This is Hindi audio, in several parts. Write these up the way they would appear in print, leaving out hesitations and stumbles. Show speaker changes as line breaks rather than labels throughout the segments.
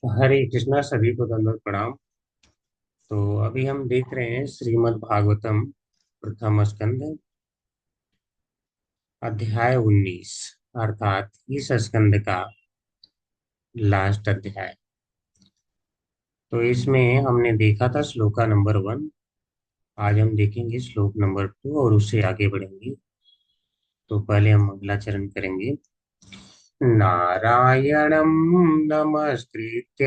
हरे कृष्णा, सभी को दंडवत प्रणाम। तो अभी हम देख रहे हैं श्रीमद् भागवतम प्रथम स्कंद अध्याय 19, अर्थात इस स्कंद का लास्ट अध्याय। तो इसमें हमने देखा था श्लोका नंबर 1। आज हम देखेंगे श्लोक नंबर 2 और उससे आगे बढ़ेंगे। तो पहले हम अगला चरण करेंगे। नारायणं नमस्कृत्य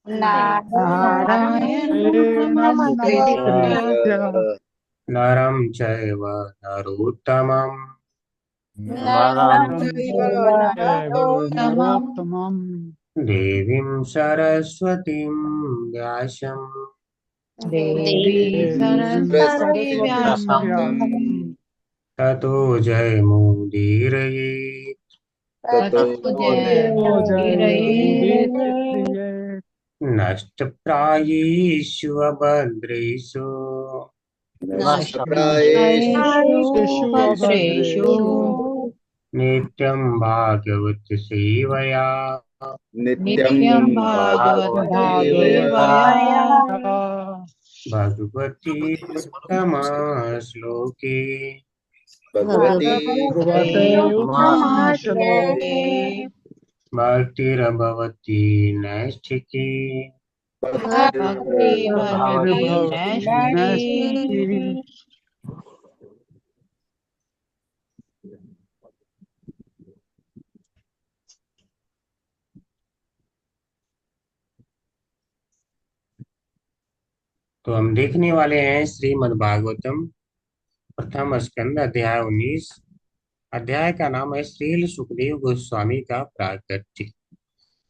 नारायणं
नारायणं
नमस्कृत्य
नमस्कृत्य
नरं चैव नरोत्तमम्
नरं
नरं
चैव
चैव
नरोत्तमं
नरोत्तमं
देवीं सरस्वतीं व्यासं
देवीं
देवीं
सरस्वती व्यासं
सरस्वतीव्यासं
ततो जयमुदीरयेत्।
ततो
ततो
जयमुदीरये
जयमुदीरयेत्।
नष्टप्रायेषु अभद्रेषु
नष्टप्रायेषु
नष्टप्रायेषु
भद्रेषु
अभद्रेषु
नित्यं भागवत सेवया
नित्यं भागवत सेवया
भगवती उत्तमा श्लोके
भगवते उत्तमश्लोके
उत्तमश्लोके
भक्तिर्भवती नैष्ठिकी
भक्तिर्भवति
भक्तिर्भवति
नैष्ठिकी।
नैष्ठिकी।
तो हम देखने वाले हैं श्रीमद् भागवतम प्रथम स्कंद अध्याय 19। अध्याय का नाम है श्रील सुखदेव गोस्वामी का प्राकट्य।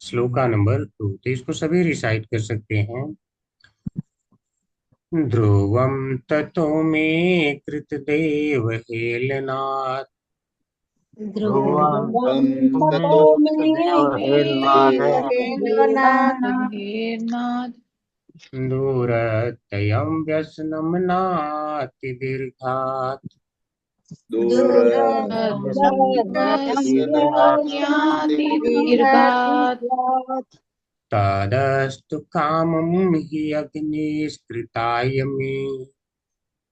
श्लोका नंबर 2। तो इसको सभी रिसाइट कर सकते हैं। ध्रुवं ततो मे कृतदेव हेलनाथ
ध्रुवं
ध्रुवं
ततो
ततो
मे
मे
देवहेलनाथ
देवहेलनाथ
दूरतयं व्यसनं नातिदीर्घात्
दूरदर्शनाज्ञातिदीर्घात्
तदस्तु कामं हि अग्निस्कृताय मे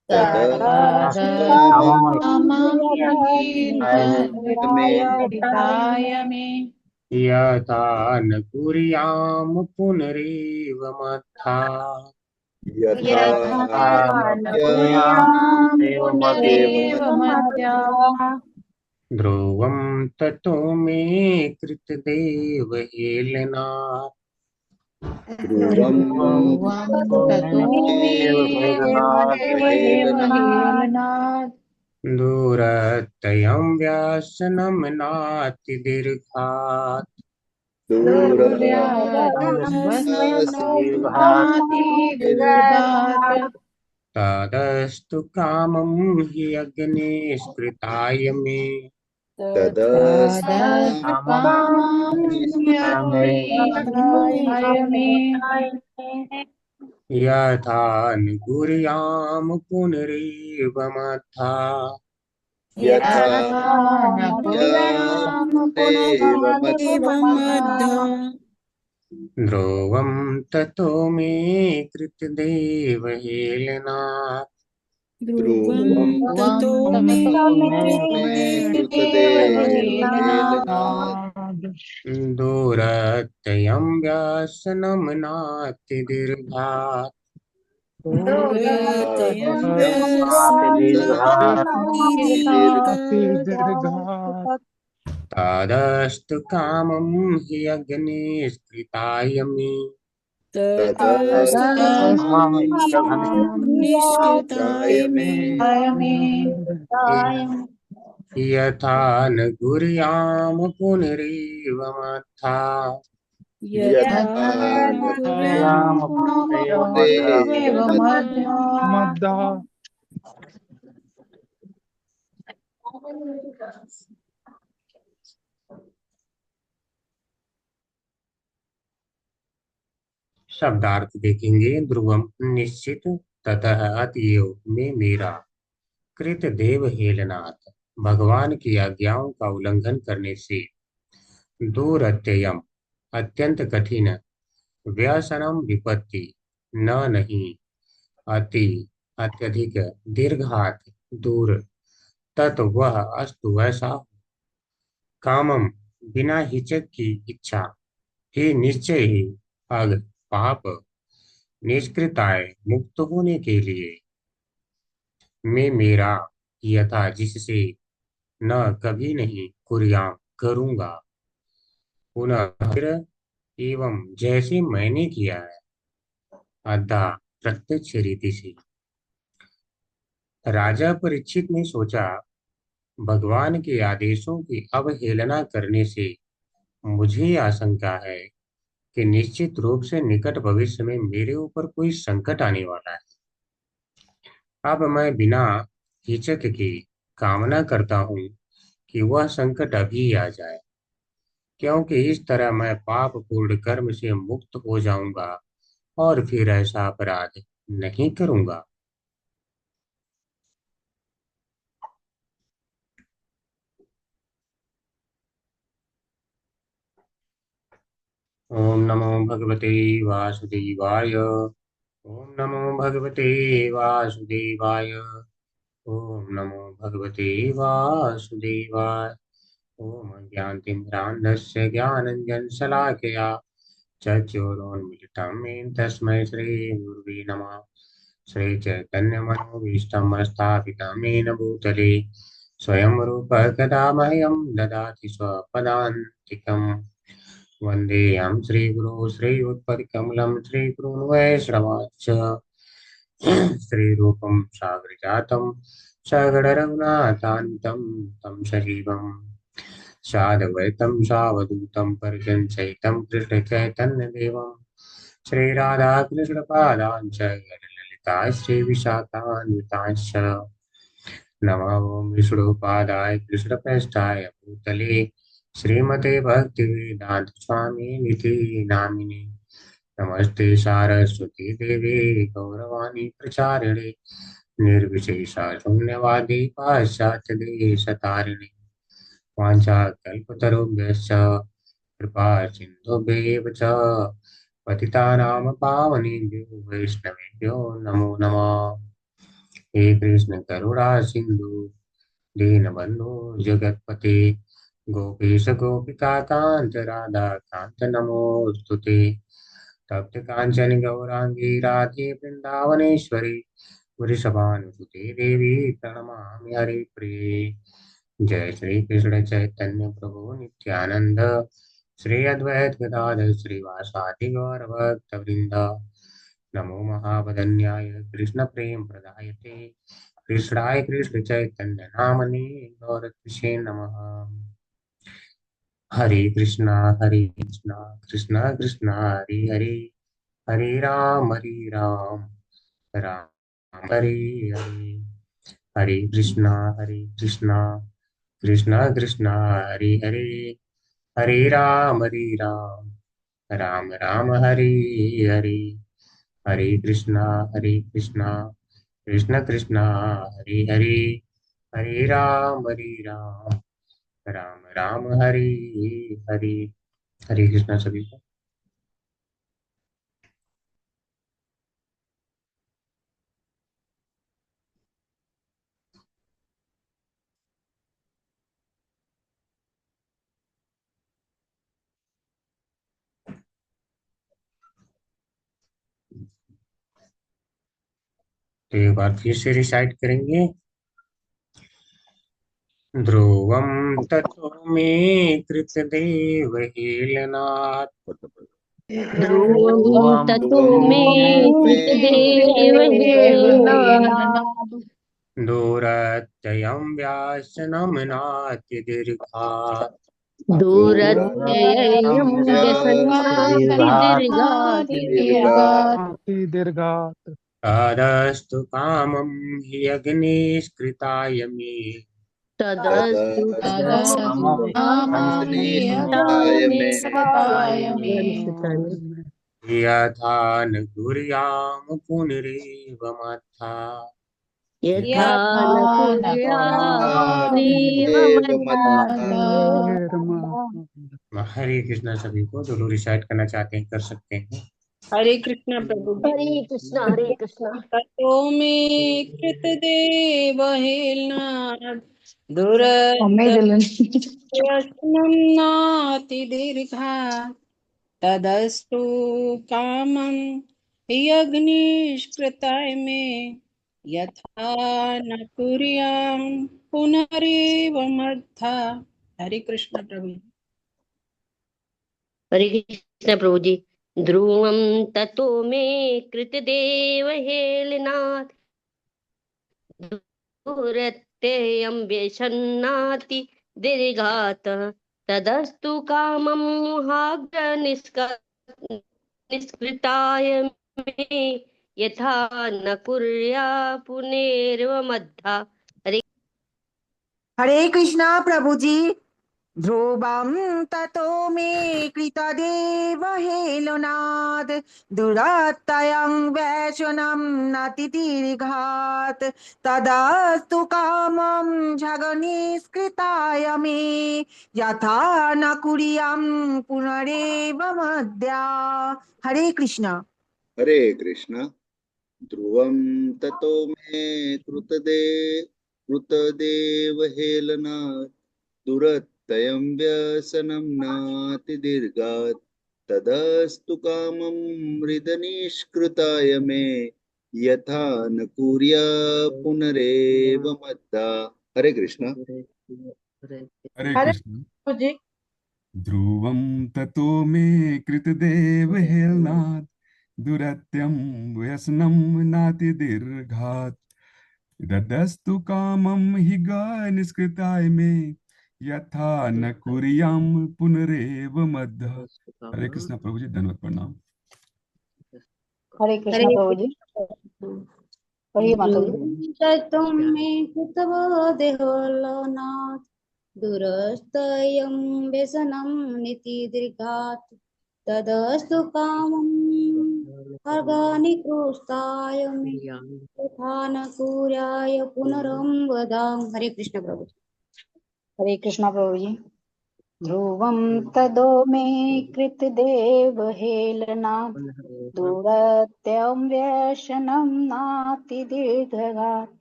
तदस्तु कामं यज्ञिर्गणिताय मे
यथा न कुर्याम पुनरेव मत्था
यथा न कुर्यां पुनरेव मद्या
ध्रुवं ततो मे कृतदेव हेलनात्
ध्रुवं ततो मे देवहेलनात्
दूरतयं व्यसनं नातिदीर्घात्
दूरदर्शनातिदीर्घात्
तदस्तु कामं हि अग्निस्कृताय मे
तदस्तु कामं यज्ञिर्गणिताय मे
यथा न कुर्याम पुनरेव मथा
यथा न कुर्यां पुनरेव मद्धा
ध्रुवं ततो मे कृतदेव हेलनात्
ध्रुवं
ध्रुवं
ततो मे
ततो मे
कृतदेवहेलनात्
कृतदेवहेलनात्
दूरतयं व्यसनं नातिदीर्घात्
दूरतयं
दूरदर्शनातिदीर्घात्
व्यसनातिदीर्घात्
तदस्तु कामं हि अग्निस्कृताय मे
ततस्तु
तदस्तु
कामं हि
कामं
निष्कृताय मे
यज्ञिर्गणिताय मे
यथा न कुर्याम पुनरेव मथा
यथा
यथा
न
न
कुर्यां
कुर्यां
पुनरेव
पुनरेव मद्धा
मद्दा
शब्दार्थ देखेंगे। ध्रुवम निश्चित, ततः अतएव में मेरा, कृत देव हेलनाथ भगवान की आज्ञाओं का उल्लंघन करने से, दूरत्ययम अत्यंत कठिन व्यसनम विपत्ति न नहीं अति अत्यधिक दीर्घात दूर तत् वह अस्तु वैसा कामम बिना हिचक की इच्छा ही निश्चय ही अग पाप निष्कृताय मुक्त होने के लिए मैं मेरा यथा जिससे न कभी नहीं कुर्याम करूंगा पुनः फिर एवं जैसे मैंने किया है अद्धा प्रत्यक्ष रीति से। राजा परीक्षित ने सोचा भगवान के आदेशों की अवहेलना करने से मुझे आशंका है कि निश्चित रूप से निकट भविष्य में मेरे ऊपर कोई संकट आने वाला है। अब मैं बिना हिचक के कामना करता हूँ कि वह संकट अभी आ जाए, क्योंकि इस तरह मैं पाप पूर्ण कर्म से मुक्त हो जाऊंगा और फिर ऐसा अपराध नहीं करूंगा। ओम नमो भगवते वासुदेवाय। ओम नमो भगवते वासुदेवाय। ओम नमो भगवते वासुदेवाय। ओम ज्ञानतिमिरान्धस्य ज्ञानञ्जनशलाकया चक्षुरुन्मीलितं येन तस्मै श्रीगुरुवे नमः। श्रीचैतन्यमनोभीष्टं स्थापितं येन भूतले स्वयं रूपः कदा मह्यं ददाति स्वपदान्तिकम्। वन्देऽहं श्रीगुरो श्रीयुत्पदकमलं श्रीगुरून् वैष्णवांश्च श्रीरूपं सागरजातं सगणरघुनाथान्वितं तं सजीवम् साद्वैतं सावधूतं परिजनसहितं कृष्णचैतन्यदेवं श्रीराधाकृष्णपादाञ्च ललिता श्रीविशाखान्वितांश्च नमो विष्णुपादाय कृष्णप्रेष्ठाय भूतले श्रीमते भक्तिवेदांत स्वामी निधि नामिने नमस्ते सारस्वती देवी गौरवाणी प्रचारिणे निर्विशेषा शून्यवादी पाश्चात्य देशतारिणे वाञ्छाकल्पतरुभ्यश्च कृपा सिन्धुभ्येव च पतितानां पावनेभ्यो वैष्णवेभ्यो नमो नमः। हे कृष्ण करुणा सिन्धु दीनबन्धु जगत्पते गोपेश गोपिका कान्त राधा कान्त नमोऽस्तुते। तप्त काञ्चन गौराङ्गी राधे वृन्दावनेश्वरी वृषभानुसुते देवी प्रणमामि हरिप्रिये। जय श्री कृष्ण चैतन्य प्रभु नित्यानंद श्री अद्वैत गदाधर श्रीवासादि गौर भक्त वृंद नमो महावदन्याय कृष्ण प्रेम प्रदायते कृष्णाय कृष्ण चैतन्य नामने गौरकृष्णे नमः। हरे कृष्णा कृष्णा कृष्णा हरे हरे हरे राम राम हरे हरे। हरे कृष्णा कृष्णा कृष्णा हरे हरे हरे राम राम राम हरे हरे। हरे कृष्णा कृष्ण कृष्णा हरे हरे हरे राम राम राम हरे हरे। हरे कृष्णा सभी को। तो एक बार फिर से रिसाइट करेंगे। ध्रुवं ततो मे कृतदेव हीलनाथ
ध्रुवं ततो मे कृतदेव
दूरत्ययं व्यासनमनाति दीर्घात्
दूरत्ययं व्यसनाति दीर्घाति
दीर्घात्
तदस्तु कामं हि अग्निष्कृताय मे
तदस्तु
यथा न कुर्याम पुनरेवमथा।
यथा न कुर्यादेव मथा।
हरे कृष्णा सभी को। जो लोग रिसाइट करना चाहते हैं कर सकते हैं।
हरे कृष्णा प्रभु जी।
हरे कृष्णा हरे कृष्णा।
ततो में कृत देव हेलनाथ
अम्मे जलन
दुरत्यस्नं नाति दीर्घा तदस्तु कामं यज्ञनिष्कृताय मे यथा न कुर्यां पुनरेव मद्धा। हरे कृष्ण प्रभु।
हरे कृष्ण प्रभु जी। ध्रुवं ततो मे कृतदेव हेलनाथ दुरत्ययं व्यसन्नाति दीर्घातः तदस्तु कामं निष्कृताय मे यथा न कुर्या पुनर्वमद्धा। हरे
हरे कृष्णा प्रभु जी। ध्रुवं ततो मे कृतदेव हेलनाद दुरत्यं वैशनं नातिदीर्घात् तदस्तु कामं जगनिष्कृताय मे यथा न कुर्यां पुनरेव मद्या। हरे कृष्णा।
हरे कृष्ण। ध्रुवं ततो मे कृतदेव हेलनात् दुरत्ययं व्यसनं नातिदीर्घात् तदस्तु कामं हृदनिष्कृताय मे यथा न कुर्या पुनरेव मद्दा। हरे कृष्ण।
हरे
हरे
कृष्ण।
प्रभु जी।
ध्रुवं ततो मे कृतदेव हेलनात् दुरत्यं व्यसनं नातिदीर्घात् ददस्तु कामं हि निष्कृताय मे यथा न कुर्यां पुनरेव मद्धा। हरे कृष्ण प्रभु जी, धन्यवाद, प्रणाम।
हरे कृष्णा
हरे
प्रभु जी। कहिए माता जी।
तत्त्वं मे कृतवदेहोलनाथ दुरस्तयं व्यसनं नीतिदीर्घात् तदस्तु कामं अर्गानिकृष्टाय मे यथा न कुर्याय पुनरं वदाम। हरे कृष्ण प्रभु।
हरे कृष्णा प्रभु जी। ध्रुवं तदो मे कृतदेव हेलना दूरत्यं व्यसनं नातिदीर्घगात्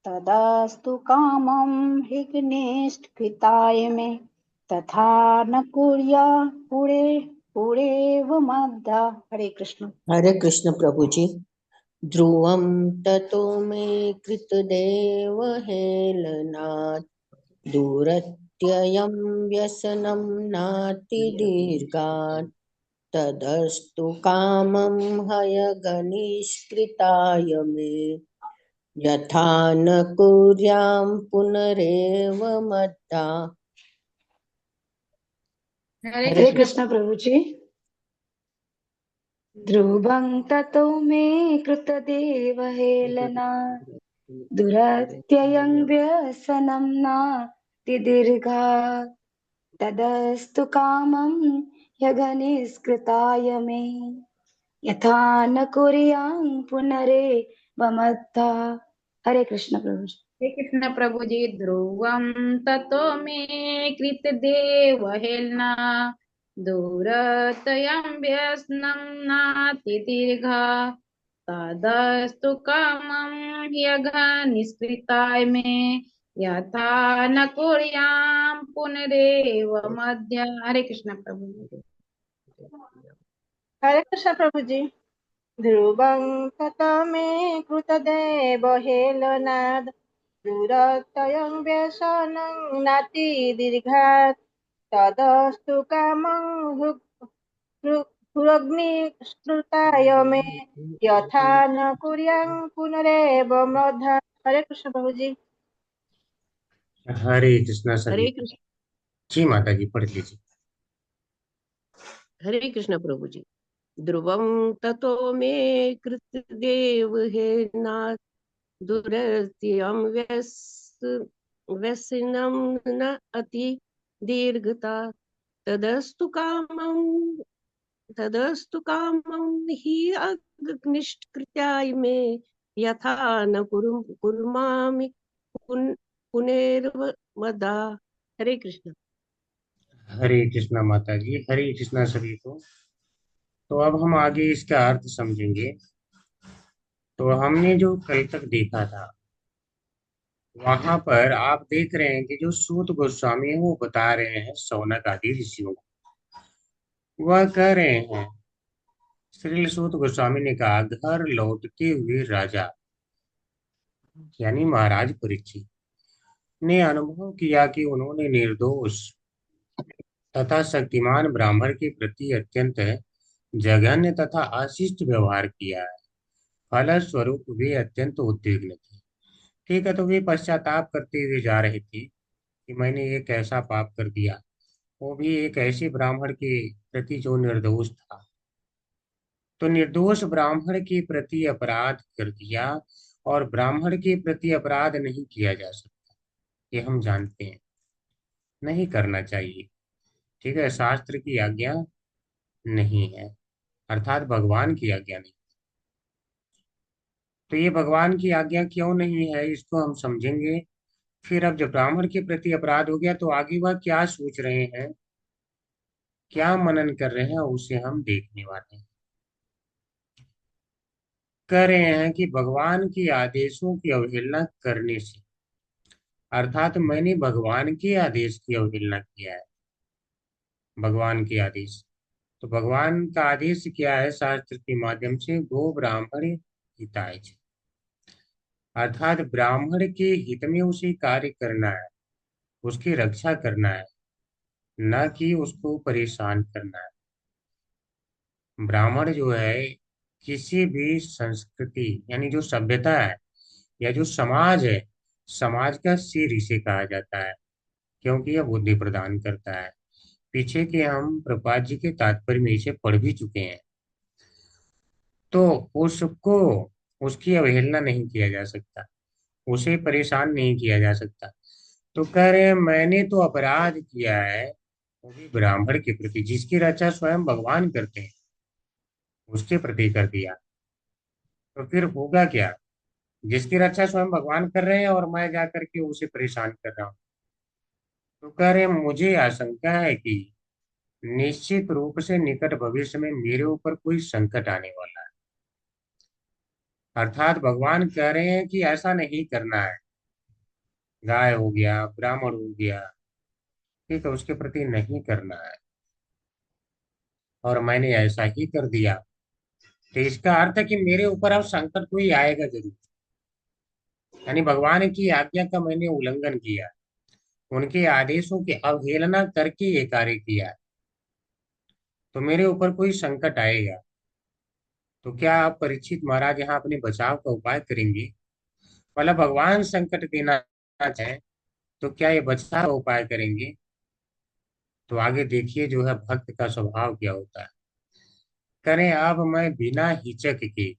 तदास्तु कामं हिग्निष्कृताय मे तथा न कुर्या पुरे पुरेव मद्दा। हरे कृष्ण।
हरे कृष्ण प्रभु जी। ध्रुवं ततो मे कृतदेव हेलनात् दूरत्ययं व्यसनं नातिदीर्घात् तदस्तु कामं हयगनिष्कृताय मे यथा न कुर्यां पुनरेव मद्दा।
हरे
हरे
कृष्ण
कृष्ण प्रभु जी। ध्रुवं ततो मे कृतदेव हेलना दुरत्ययं व्यसनं नातिदीर्घा तदस्तु कामं ह्यघनिष्कृताय मे यथा न कुर्यां पुनरेवमद्धा। हरे कृष्ण प्रभु जी।
हरे कृष्ण प्रभु जी। ध्रुवं ततो मे कृतदेव हेलना दूरतयं व्यसनं नातिदीर्घा तदस्तु कामं यज्ञनिष्कृताय मे यथा न कुर्यां पुनरेव मध्य। हरे कृष्ण प्रभु जी।
हरे कृष्ण प्रभु जी। ध्रुवं ततो मे कृतदेव हेलनाद दूरत्यं व्यसनं नातिदीर्घात् तदस्तु कामं हुरग्निष्कृताय मे यथा न कुर्यां पुनरेव मधा। हरे कृष्ण प्रभु जी।
हरे कृष्णा सभी
हरे
को।
कृष्ण।
जी माता जी पढ़ लीजिए।
हरे कृष्ण प्रभु जी। ध्रुवं ततो मे कृतदेव हेलनाथ दुरत्यं व्यसनं न अति दीर्घता तदस्तु कामं हि अग्निष्कृत्याय मे यथा न कुर्मामि पुनर्वदा। हरे कृष्ण।
हरे कृष्णा माता जी, हरे कृष्णा सभी को। तो अब हम आगे इसका अर्थ समझेंगे। तो हमने जो कल तक देखा था, वहां पर आप देख रहे हैं कि जो सूत गोस्वामी है वो बता रहे हैं शौनक आदि ऋषियों को। वह कह रहे हैं, श्री सूत गोस्वामी ने कहा, घर लौटते हुए राजा यानी महाराज परीक्षित ने अनुभव किया कि उन्होंने निर्दोष तथा शक्तिमान ब्राह्मण के प्रति अत्यंत जघन्य तथा अशिष्ट व्यवहार किया है। फलस्वरूप वे अत्यंत उद्विग्न थे। ठीक है, तो वे पश्चाताप करते हुए जा रहे थे कि मैंने एक ऐसा पाप कर दिया, वो भी एक ऐसे ब्राह्मण के प्रति जो निर्दोष था। तो निर्दोष ब्राह्मण के प्रति अपराध कर दिया, और ब्राह्मण के प्रति अपराध नहीं किया जा सकता, ये हम जानते हैं, नहीं करना चाहिए। ठीक है, शास्त्र की आज्ञा नहीं है, अर्थात भगवान की आज्ञा नहीं। तो ये भगवान की आज्ञा क्यों नहीं है, इसको हम समझेंगे। फिर अब जब ब्राह्मण के प्रति अपराध हो गया, तो आगे वह क्या सोच रहे हैं, क्या मनन कर रहे हैं, उसे हम देखने वाले हैं। कह रहे हैं कि भगवान के आदेशों की अवहेलना करने से, अर्थात मैंने भगवान के आदेश की अवहेलना किया है। भगवान के आदेश, तो भगवान का आदेश क्या है, शास्त्र के माध्यम से गो ब्राह्मण हिताय च। अर्थात ब्राह्मण के हित में उसे कार्य करना है, उसकी रक्षा करना है, न कि उसको परेशान करना है। ब्राह्मण जो है, किसी भी संस्कृति यानी जो सभ्यता है या जो समाज है, समाज का सिर इसे कहा जाता है, क्योंकि यह बुद्धि प्रदान करता है। पीछे के हम प्रपात जी के तात्पर्य में इसे पढ़ भी चुके हैं। तो उसको, उसकी अवहेलना नहीं किया जा सकता, उसे परेशान नहीं किया जा सकता। तो कह रहे हैं मैंने तो अपराध किया है, वो भी ब्राह्मण के प्रति, जिसकी रक्षा स्वयं भगवान करते हैं, उसके प्रति कर दिया। तो फिर होगा क्या, जिसकी रक्षा स्वयं भगवान कर रहे हैं और मैं जा करके उसे परेशान कर रहा हूँ। तो कह रहे हैं मुझे आशंका है कि निश्चित रूप से निकट भविष्य में मेरे ऊपर कोई संकट आने वाला है। अर्थात भगवान कह रहे हैं कि ऐसा नहीं करना है, गाय हो गया, ब्राह्मण हो गया, ठीक है, उसके प्रति नहीं करना है, और मैंने ऐसा ही कर दिया। तो इसका अर्थ है कि मेरे ऊपर अब संकट कोई आएगा जरूर, यानी भगवान की आज्ञा का मैंने उल्लंघन किया, उनके आदेशों की अवहेलना करके ये कार्य किया, तो मेरे ऊपर कोई संकट आएगा। तो क्या आप परीक्षित महाराज यहाँ अपने बचाव का उपाय करेंगे? मतलब भगवान संकट देना चाहे तो क्या ये बचाव का उपाय करेंगे? तो आगे देखिए जो है भक्त का स्वभाव क्या होता है। करें, अब मैं बिना हिचक के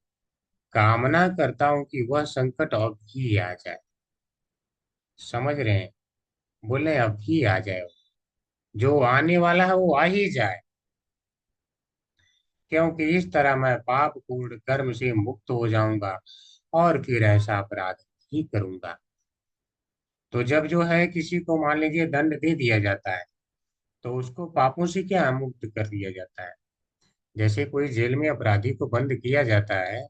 कामना करता हूं कि वह संकट अब भी आ जाए। समझ रहे हैं, बोले अब भी आ जाए, जो आने वाला है वो आ ही जाए, क्योंकि इस तरह मैं पाप पूर्ण कर्म से मुक्त हो जाऊंगा और फिर ऐसा अपराध ही करूंगा। तो जब जो है किसी को मान लीजिए दंड दे दिया जाता है, तो उसको पापों से क्या मुक्त कर दिया जाता है। जैसे कोई जेल में अपराधी को बंद किया जाता है,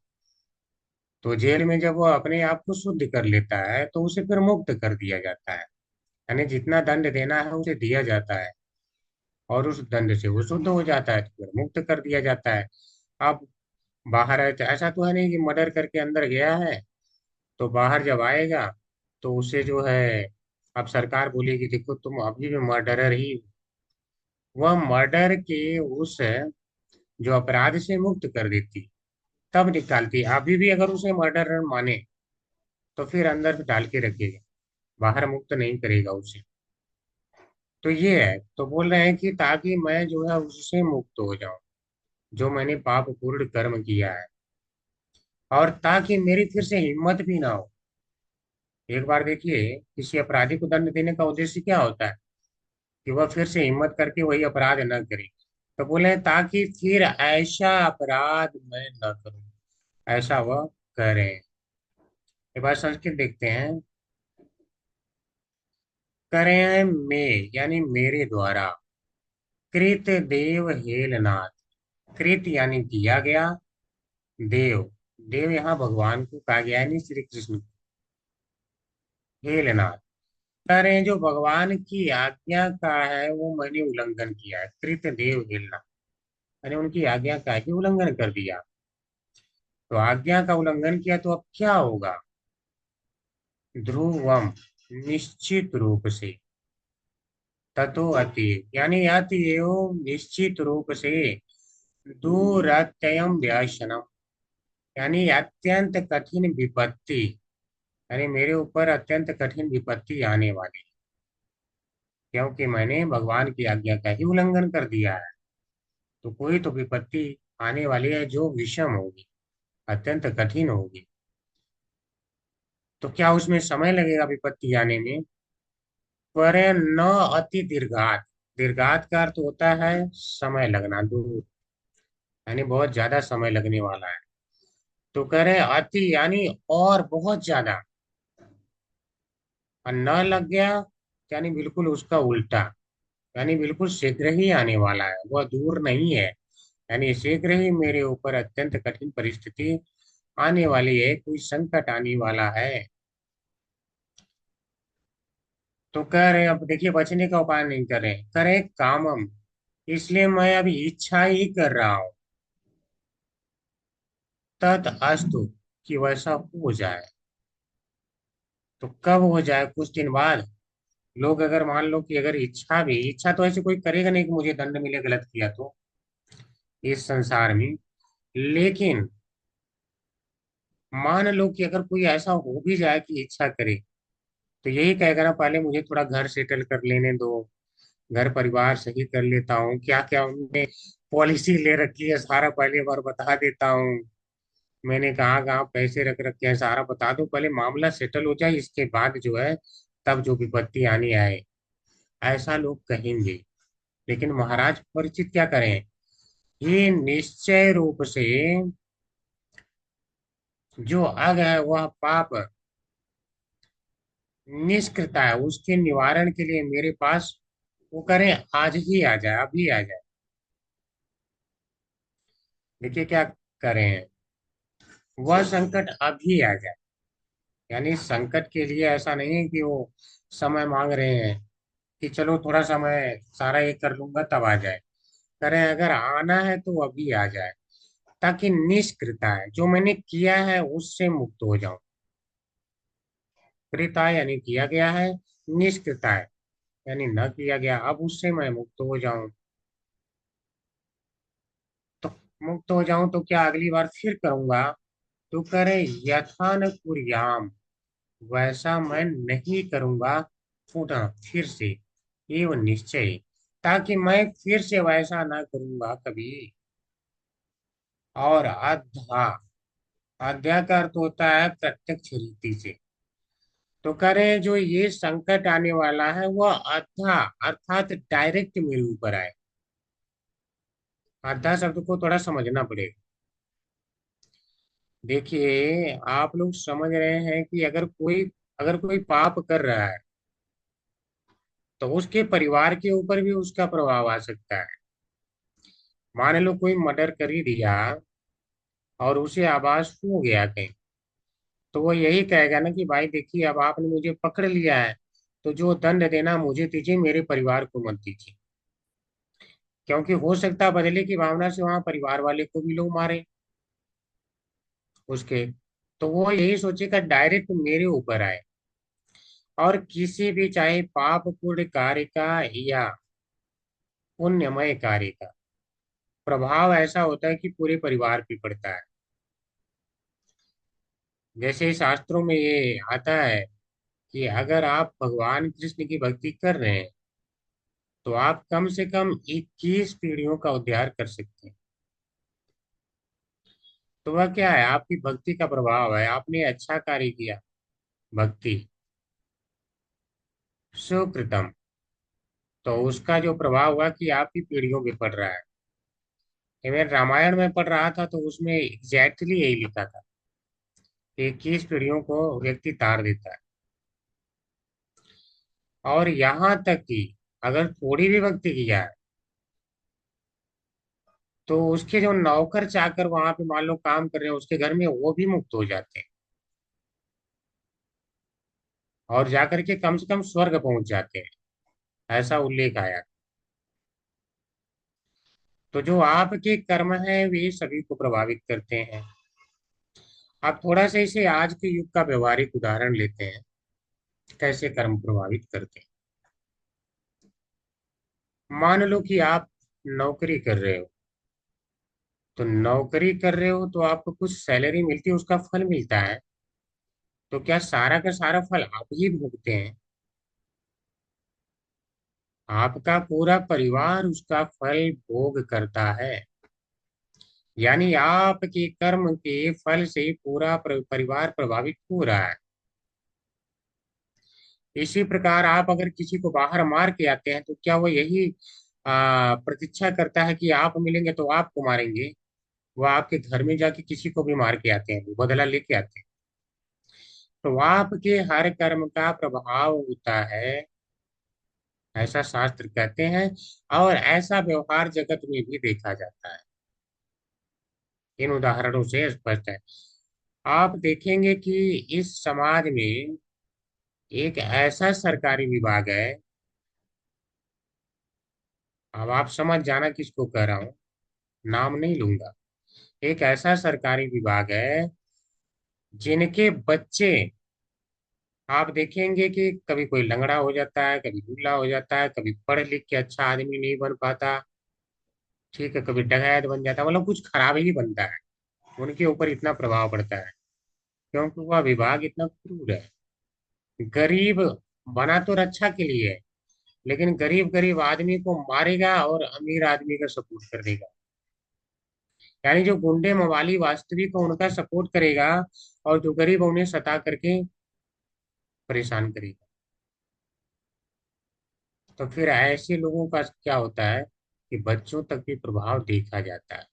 तो जेल में जब वो अपने आप को शुद्ध कर लेता है तो उसे फिर मुक्त कर दिया जाता है, यानी जितना दंड देना है उसे दिया जाता है, और उस दंड से वो शुद्ध हो जाता है, तो फिर मुक्त कर दिया जाता है। अब बाहर है तो ऐसा तो है नहीं कि मर्डर करके अंदर गया है तो बाहर जब आएगा तो उसे जो है, अब सरकार बोलेगी देखो तुम अभी भी मर्डरर ही हो। वह मर्डर के उस जो अपराध से मुक्त कर देती, तब निकालती। अभी भी अगर उसे मर्डरर माने तो फिर अंदर डाल के रखेगा, बाहर मुक्त नहीं करेगा उसे। तो ये है, तो बोल रहे हैं कि ताकि मैं जो है उससे मुक्त हो जाऊं, जो मैंने पाप पूर्ण कर्म किया है, और ताकि मेरी फिर से हिम्मत भी ना हो। एक बार देखिए, किसी अपराधी को दंड देने का उद्देश्य क्या होता है, कि वह फिर से हिम्मत करके वही अपराध न करे। तो बोले ताकि फिर ऐसा अपराध मैं न करूं, ऐसा वह कह रहे हैं। एक बार संस्कृत देखते हैं। कह रहे हैं मैं यानी मेरे द्वारा, कृत देव हेलनाथ। कृत यानी किया गया, देव, देव यहाँ भगवान को कहा गया है, नहीं श्री कृष्ण को। हेलनाथ कह रहे हैं जो भगवान की आज्ञा का है वो मैंने उल्लंघन किया है। कृत देव हेलनाथ मैंने उनकी आज्ञा का ही उल्लंघन कर दिया। तो आज्ञा का उल्लंघन किया तो अब क्या होगा? ध्रुवम, निश्चित रूप से, ततो अति यानी अति एवं निश्चित रूप से, दूरत्ययम व्यासनम यानी अत्यंत कठिन विपत्ति, यानी मेरे ऊपर अत्यंत कठिन विपत्ति आने वाली, क्योंकि मैंने भगवान की आज्ञा का ही उल्लंघन कर दिया है। तो कोई तो विपत्ति आने वाली है जो विषम होगी, अत्यंत कठिन होगी। तो क्या उसमें समय लगेगा विपत्ति आने में? पर न अति दीर्घात, दीर्घात का अर्थ होता है समय लगना, दूर, यानी बहुत ज्यादा समय लगने वाला है। तो कह रहे अति यानी और बहुत ज्यादा, और न लग गया यानी बिल्कुल उसका उल्टा, यानी बिल्कुल शीघ्र ही आने वाला है, वह दूर नहीं है। यानी शीघ्र ही मेरे ऊपर अत्यंत कठिन परिस्थिति आने वाली है, कोई संकट आने वाला है। तो कह रहे अब देखिए बचने का उपाय नहीं कर रहे, करे कामम, इसलिए मैं अभी इच्छा ही कर रहा हूं, तद अस्तु कि वैसा हो जाए। तो कब हो जाए? कुछ दिन बाद। लोग अगर मान लो कि अगर इच्छा भी, इच्छा तो ऐसे कोई करेगा नहीं कि मुझे दंड मिले गलत किया तो इस संसार में, लेकिन मान लो कि अगर कोई ऐसा हो भी जाए कि इच्छा करे, तो यही कहेगा ना पहले मुझे थोड़ा घर सेटल कर लेने दो, घर परिवार सही कर लेता हूँ, क्या क्या उनने पॉलिसी ले रखी है सारा पहले बार बता देता हूँ, मैंने कहाँ कहाँ पैसे रख रखे हैं सारा बता दो, पहले मामला सेटल हो जाए, इसके बाद जो है तब जो विपत्ति आनी आए, ऐसा लोग कहेंगे। लेकिन महाराज परिचित क्या करें? ये निश्चय रूप से जो अग है वह पाप निष्कृता है, उसके निवारण के लिए मेरे पास वो करें आज ही आ जाए, अभी आ जाए। देखिए क्या करें, वह संकट अभी आ जाए, यानी संकट के लिए ऐसा नहीं है कि वो समय मांग रहे हैं कि चलो थोड़ा समय सारा ये कर लूंगा तब आ जाए। करें अगर आना है तो अभी आ जाए, ताकि निष्कृता है जो मैंने किया है उससे मुक्त हो जाऊं। कृता यानी किया गया है, निष्कृता है यानी न किया गया, अब उससे मैं मुक्त हो जाऊं। तो मुक्त हो जाऊं तो क्या अगली बार फिर करूंगा? तो करे यथा न कुर्याम, वैसा मैं नहीं करूंगा पुनः फिर से, एवं निश्चय, ताकि मैं फिर से वैसा ना करूंगा कभी। और अध्या, अध्या का अर्थ होता है प्रत्यक्ष रीति से। तो करे जो ये संकट आने वाला है वह अध्या अर्थात डायरेक्ट मेरे ऊपर आए। अध्या शब्द को थोड़ा समझना पड़ेगा। देखिए आप लोग समझ रहे हैं कि अगर कोई पाप कर रहा है तो उसके परिवार के ऊपर भी उसका प्रभाव आ सकता है। मान लो कोई मर्डर कर ही दिया और उसे आभास हो गया कहीं, तो वो यही कहेगा ना कि भाई देखिए अब आपने मुझे पकड़ लिया है, तो जो दंड देना मुझे दीजिए, मेरे परिवार को मत दीजिए। क्योंकि हो सकता है बदले की भावना से वहां परिवार वाले को भी लोग मारे उसके। तो वो यही सोचेगा डायरेक्ट मेरे ऊपर आए। और किसी भी चाहे पाप पूर्ण कार्य का या पुण्यमय कार्य का प्रभाव ऐसा होता है कि पूरे परिवार पे पड़ता है। जैसे शास्त्रों में ये आता है कि अगर आप भगवान कृष्ण की भक्ति कर रहे हैं तो आप कम से कम 21 पीढ़ियों का उद्धार कर सकते हैं। तो वह क्या है? आपकी भक्ति का प्रभाव है, आपने अच्छा कार्य किया, भक्ति सुकृतम, तो उसका जो प्रभाव हुआ कि आपकी पीढ़ियों पे पड़ रहा है। ये मैं रामायण में पढ़ रहा था तो उसमें एग्जैक्टली यही लिखा था कि 21 पीढ़ियों को व्यक्ति तार देता है। और यहाँ तक कि अगर थोड़ी भी भक्ति किया है तो उसके जो नौकर चाकर वहां पे मान लो काम कर रहे हैं उसके घर में, वो भी मुक्त हो जाते हैं और जाकर के कम से कम स्वर्ग पहुंच जाते हैं, ऐसा उल्लेख आया। तो जो आपके कर्म है वे सभी को प्रभावित करते हैं। आप थोड़ा सा इसे आज के युग का व्यवहारिक उदाहरण लेते हैं, कैसे कर्म प्रभावित करते हैं। मान लो कि आप नौकरी कर रहे हो, तो नौकरी कर रहे हो तो आपको कुछ सैलरी मिलती है, उसका फल मिलता है। तो क्या सारा का सारा फल आप ही भोगते हैं? आपका पूरा परिवार उसका फल भोग करता है। यानी आपके कर्म के फल से पूरा परिवार प्रभावित हो रहा है। इसी प्रकार आप अगर किसी को बाहर मार के आते हैं तो क्या वो यही प्रतीक्षा करता है कि आप मिलेंगे तो आपको मारेंगे? वो आपके घर में जाके किसी को भी मार के आते हैं, वो बदला लेके आते हैं। तो आपके हर कर्म का प्रभाव होता है, ऐसा शास्त्र कहते हैं। और ऐसा व्यवहार जगत में भी देखा जाता है, इन उदाहरणों से स्पष्ट है। आप देखेंगे कि इस समाज में एक ऐसा सरकारी विभाग है, अब आप समझ जाना किसको कह रहा हूं, नाम नहीं लूंगा। एक ऐसा सरकारी विभाग है जिनके बच्चे, आप देखेंगे कि कभी कोई लंगड़ा हो जाता है, कभी लूला हो जाता है, कभी पढ़ लिख के अच्छा आदमी नहीं बन पाता, ठीक है, कभी डकैत बन जाता है, मतलब कुछ खराब ही बनता है। उनके ऊपर इतना प्रभाव पड़ता है क्योंकि वह विभाग इतना क्रूर है। गरीब बना तो रक्षा के लिए है, लेकिन गरीब गरीब आदमी को मारेगा और अमीर आदमी का सपोर्ट कर देगा। यानी जो गुंडे मवाली वास्तविक को उनका सपोर्ट करेगा, और जो गरीब उन्हें सता करके परेशान करेगा। तो फिर ऐसे लोगों का क्या होता है कि बच्चों तक भी प्रभाव देखा जाता है।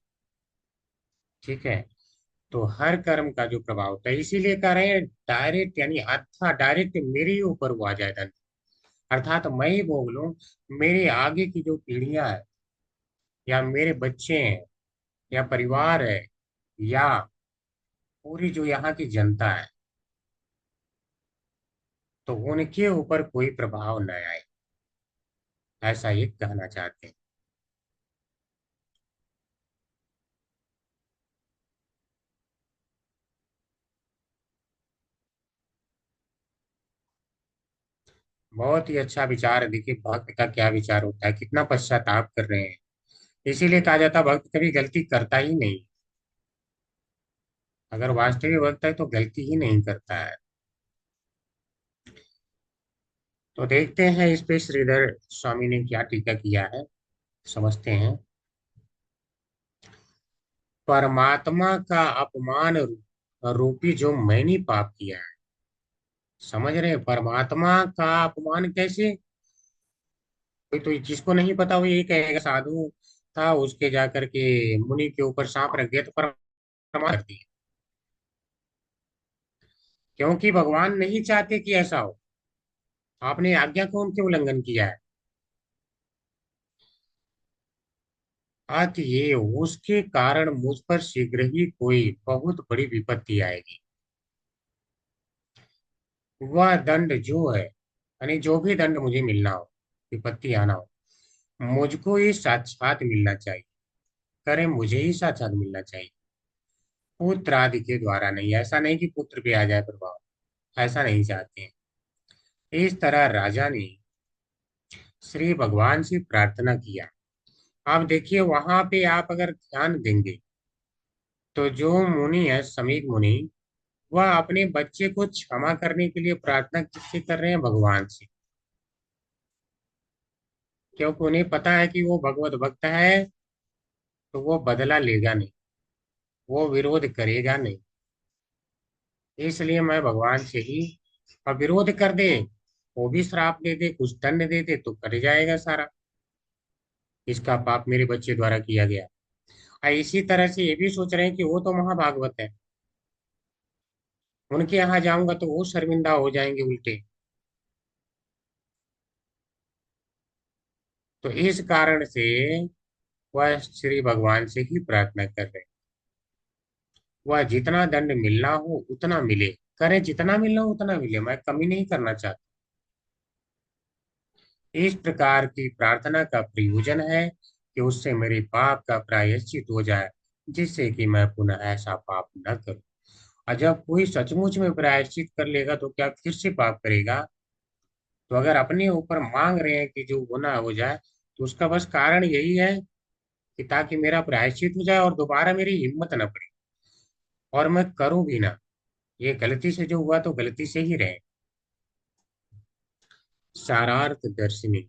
ठीक है। तो हर कर्म का जो प्रभाव होता है, इसीलिए कह रहे हैं डायरेक्ट, यानी अर्था डायरेक्ट मेरे ही ऊपर हुआ जाए दंड, अर्थात मैं ही भोग लूं। मेरे आगे की जो पीढ़ियां है, या मेरे बच्चे हैं, या परिवार है, या पूरी जो यहाँ की जनता है, तो उनके ऊपर कोई प्रभाव न आए, ऐसा ये कहना चाहते हैं। बहुत ही अच्छा विचार है। देखिए भक्त का क्या विचार होता है, कितना पश्चाताप कर रहे हैं। इसीलिए कहा जाता है भक्त कभी गलती करता ही नहीं। अगर वास्तविक भक्त है तो गलती ही नहीं करता है। तो देखते हैं इस पे श्रीधर स्वामी ने क्या टीका किया है, समझते हैं। परमात्मा का अपमान रूपी जो मैंने पाप किया है, समझ रहे हैं? परमात्मा का अपमान कैसे? कोई तो जिसको नहीं पता वो यही कहेगा साधु था, उसके जाकर के मुनि के ऊपर सांप रख दिया तो परमात्मा कर दिया। क्योंकि भगवान नहीं चाहते कि ऐसा हो। आपने आज्ञा को उनके उल्लंघन किया है। ये उसके कारण मुझ पर शीघ्र ही कोई बहुत बड़ी विपत्ति आएगी। वह दंड जो है, यानी जो भी दंड मुझे मिलना हो, विपत्ति आना हो, मुझको ही साक्षात मिलना चाहिए। करे मुझे ही साक्षात मिलना चाहिए, पुत्र आदि के द्वारा नहीं। ऐसा नहीं कि पुत्र पे आ जाए प्रभाव, ऐसा नहीं चाहते हैं। इस तरह राजा ने श्री भगवान से प्रार्थना किया। आप देखिए वहां पे आप अगर ध्यान देंगे तो जो मुनि है, समीक मुनि, वह अपने बच्चे को क्षमा करने के लिए प्रार्थना किससे कर रहे हैं? भगवान से। क्योंकि उन्हें पता है कि वो भगवत भक्त है, तो वो बदला लेगा नहीं, वो विरोध करेगा नहीं। इसलिए मैं भगवान से ही, और विरोध कर दे, वो भी श्राप दे दे, कुछ दंड दे दे, तो कर जाएगा सारा, इसका पाप मेरे बच्चे द्वारा किया गया। और इसी तरह से ये भी सोच रहे हैं कि वो तो महाभागवत है, उनके यहाँ जाऊंगा तो वो शर्मिंदा हो जाएंगे उल्टे। तो इस कारण से वह श्री भगवान से ही प्रार्थना कर रहे हैं। वह जितना दंड मिलना हो उतना मिले, करे जितना मिलना हो उतना मिले, मैं कमी नहीं करना चाहता। इस प्रकार की प्रार्थना का प्रयोजन है कि उससे मेरे पाप का प्रायश्चित हो जाए, जिससे कि मैं पुनः ऐसा पाप न करूं। और जब कोई सचमुच में प्रायश्चित कर लेगा तो क्या फिर से पाप करेगा? तो अगर अपने ऊपर मांग रहे हैं कि जो गुनाह हो जाए, तो उसका बस कारण यही है कि ताकि मेरा प्रायश्चित हो जाए और दोबारा मेरी हिम्मत न पड़े और मैं करूं भी ना। ये गलती से जो हुआ तो गलती से ही रहे। सारार्थ दर्शनी,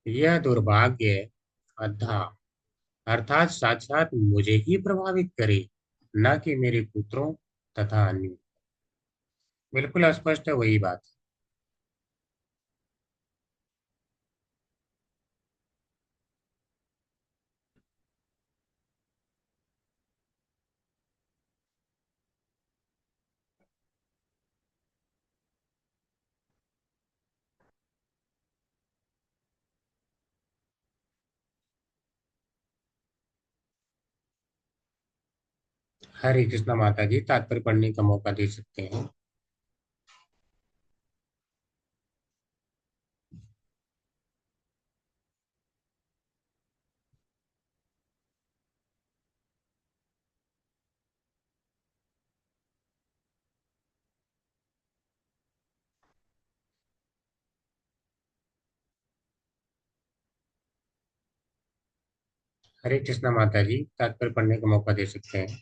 यह दुर्भाग्य अधा अर्थात साक्षात मुझे ही प्रभावित करे, न कि मेरे पुत्रों तथा अन्य। बिल्कुल स्पष्ट है वही बात। हरे कृष्णा माता जी, तात्पर्य पढ़ने का मौका दे सकते हैं? हरे कृष्णा माता जी, तात्पर्य पढ़ने का मौका दे सकते हैं?